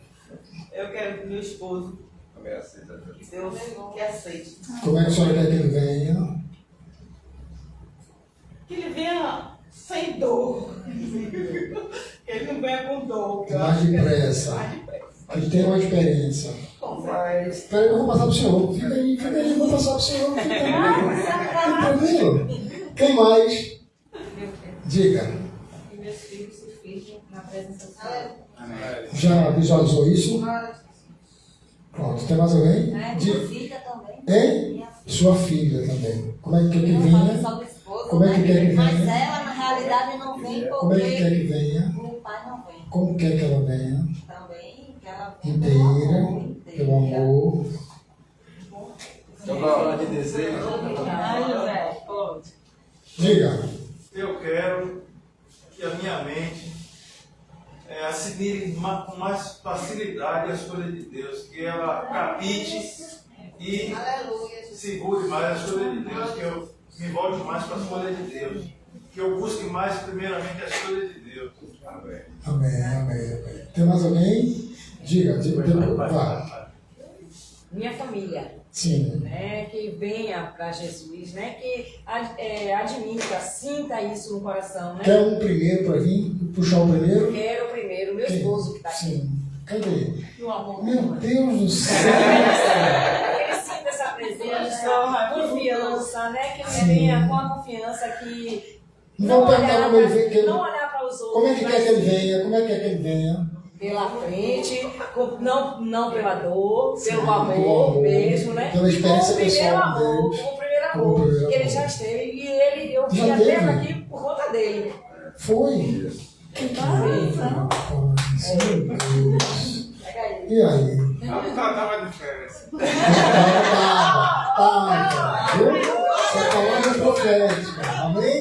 aí. quero que meu esposo, Também aceita. que Deus que aceite. Como é que a senhora quer que ele venha? Que ele venha sem dor. Que ele não venha com dor. Que eu Mais acho que é depressa. mais depressa. Que ele tenha uma experiência. Com certeza. Mas Espera aí, eu vou passar pro senhor. Fica aí, eu vou passar pro senhor. Fica aí. Tranquilo? Quem mais? Diga. E meus filhos se firmem na presença do Senhor. Já visualizou isso? Pronto, tem mais alguém? Minha Diga. filha também. Hein? Minha filha. Sua filha também. Como é que quer que Eu falo venha? só do esposo, Como é que né? quer que Mas venha? ela, na realidade, não vem Como é que quer porque que venha? o pai não vem. Como quer que ela venha? Também que ela venha pelo amor, Inteira, pelo amor. então vai falar de desejo. Ai, José, pode. Diga. Eu quero que a minha mente assimile com mais facilidade as coisas de Deus, que ela capite e segure mais as coisas de Deus, que eu me volte mais para as coisas de Deus, que eu busque mais primeiramente as coisas de Deus. Amém. Amém, amém, amém. Tem mais alguém? Diga, vá. Minha família, Sim. né, que venha para Jesus, né, que admita, sinta isso no coração, né? Quer um primeiro para vir? Puxar o primeiro? Quero o primeiro, meu Quem? esposo que está aqui. Sim. Cadê? No amor. Meu Deus do céu. Ele sinta essa presença, confiança, né, que ele venha com a confiança que Não vou perguntar como ele vem. que- não olhar para os outros, Como é que mas quer que ele venha? Como é que quer que ele venha? pela frente, não pela dor, pelo pelo amor amor, mesmo, né? pela experiência com o primeiro pessoal com amor, Deus. com o primeiro Com o amor, primeiro que ele amor. já esteve, e ele, eu Já vim até teve? aqui por conta dele. Foi? Meu Deus. Pega aí. E aí? Não tava de férias. Tá. Viu? Essa palavra é profética. Amém?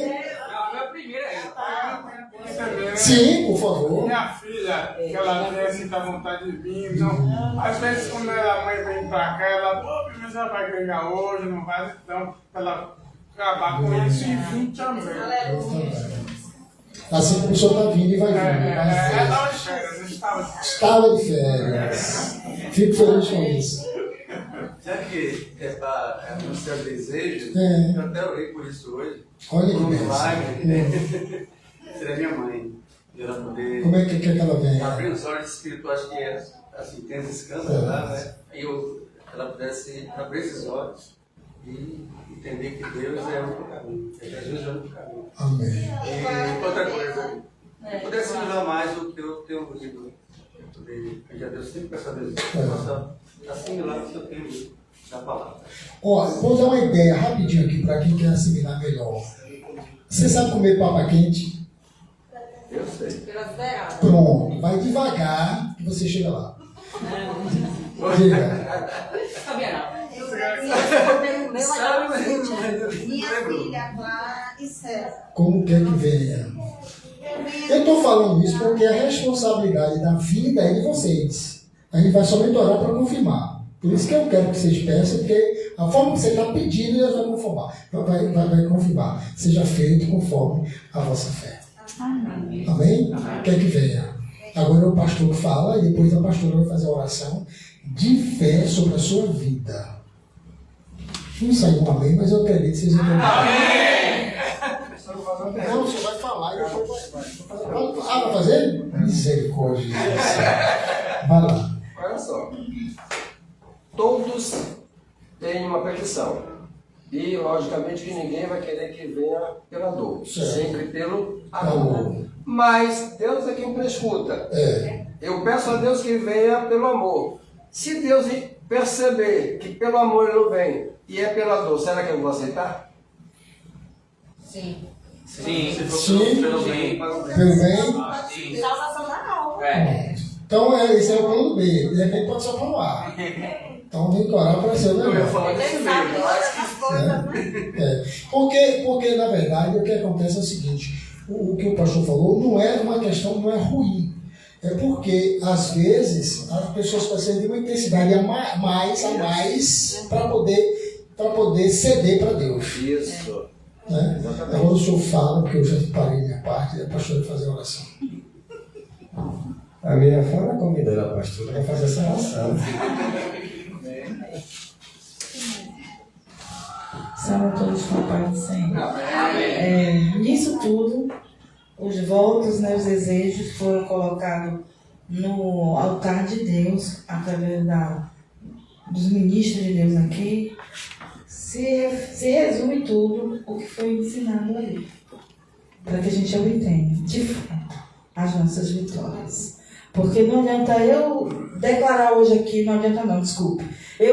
Não, meu primeiro é Sim, por favor. Minha filha, que ela vem assim, dá vontade de vir. Então, às vezes, quando a mãe vem pra cá, ela, pô, mas ela vai ganhar hoje, não vai, então, ela acabar com isso e vir também. Eu também. Assim como o senhor está vindo e vai vir. Ela estava de férias, Estava de férias. Fico feliz com isso. Já que é para anunciar desejo, É. eu até orei por isso hoje. Olha Por que um bênção. milagre. Seria minha mãe. De ela poder Como é que quer que ela venha? abrir os olhos espirituais que assim, tem esse escândalo lá, né? E ela pudesse abrir esses olhos e entender que Deus é o único caminho. Que Jesus é o único caminho. Amém. E outra coisa, eu pudesse usar mais o que eu tenho lido. Eu poder pedir a Deus, sempre peço a Deus, que eu possa assimilar o que eu tenho lido da palavra. Ó, vou dar uma ideia rapidinho aqui para quem quer assimilar melhor. Você sabe comer papa quente? Eu sei. Pelas beiradas. Pronto. Vai devagar que você chega lá. Diga. Sabia não. Minha filha, Clara e César. Como quer que venha? Eu estou falando isso porque a responsabilidade da vida é de vocês. A gente vai somente orar para confirmar. Por isso que eu quero que vocês peçam, porque a forma que você está pedindo, Deus vai confirmar. Vai confirmar. Seja feito conforme a vossa fé. Amém? Quer que venha? Agora é o pastor que fala e depois a pastora vai fazer a oração de fé sobre a sua vida. Não saiu um amém, mas eu acredito que vocês entenderam. Não, você vai falar e depois vai fazer. Ah, vai fazer? Misericórdia de Deus. Vai lá. Olha só. Todos têm uma petição. E, logicamente, que ninguém vai querer que venha pela dor. Certo. Sempre pelo amor. Mas Deus é quem prescuta. Eu peço a Deus que venha pelo amor. Se Deus perceber que pelo amor ele não vem e é pela dor, será que eu vou aceitar? Sim. Sim. Sim. Pelo bem. Pelo bem. Sim. Salvação da alma. Então, esse é o plano B. De repente pode só pro A. Então, tem que orar para ser o Eu ia melhor. falar desse Ele sabe mesmo. todas as coisas, né? Porque, na verdade, o que acontece é o seguinte: o que o pastor falou não é uma questão, não é ruim. É porque, às vezes, as pessoas precisam de uma intensidade a mais para poder ceder para Deus. Isso. Né? Agora o senhor fala, porque eu já parei minha parte, e a pastora fazer a oração. A minha fala convidando a pastora para fazer essa oração. Salve a todos com a paz do Senhor. Nisso tudo, os votos, né, os desejos foram colocados no altar de Deus, através dos ministros de Deus aqui. Se resume tudo o que foi ensinado ali, para que a gente obtenha, de fato, as nossas vitórias. Porque não adianta eu declarar hoje aqui, não adianta não, desculpe.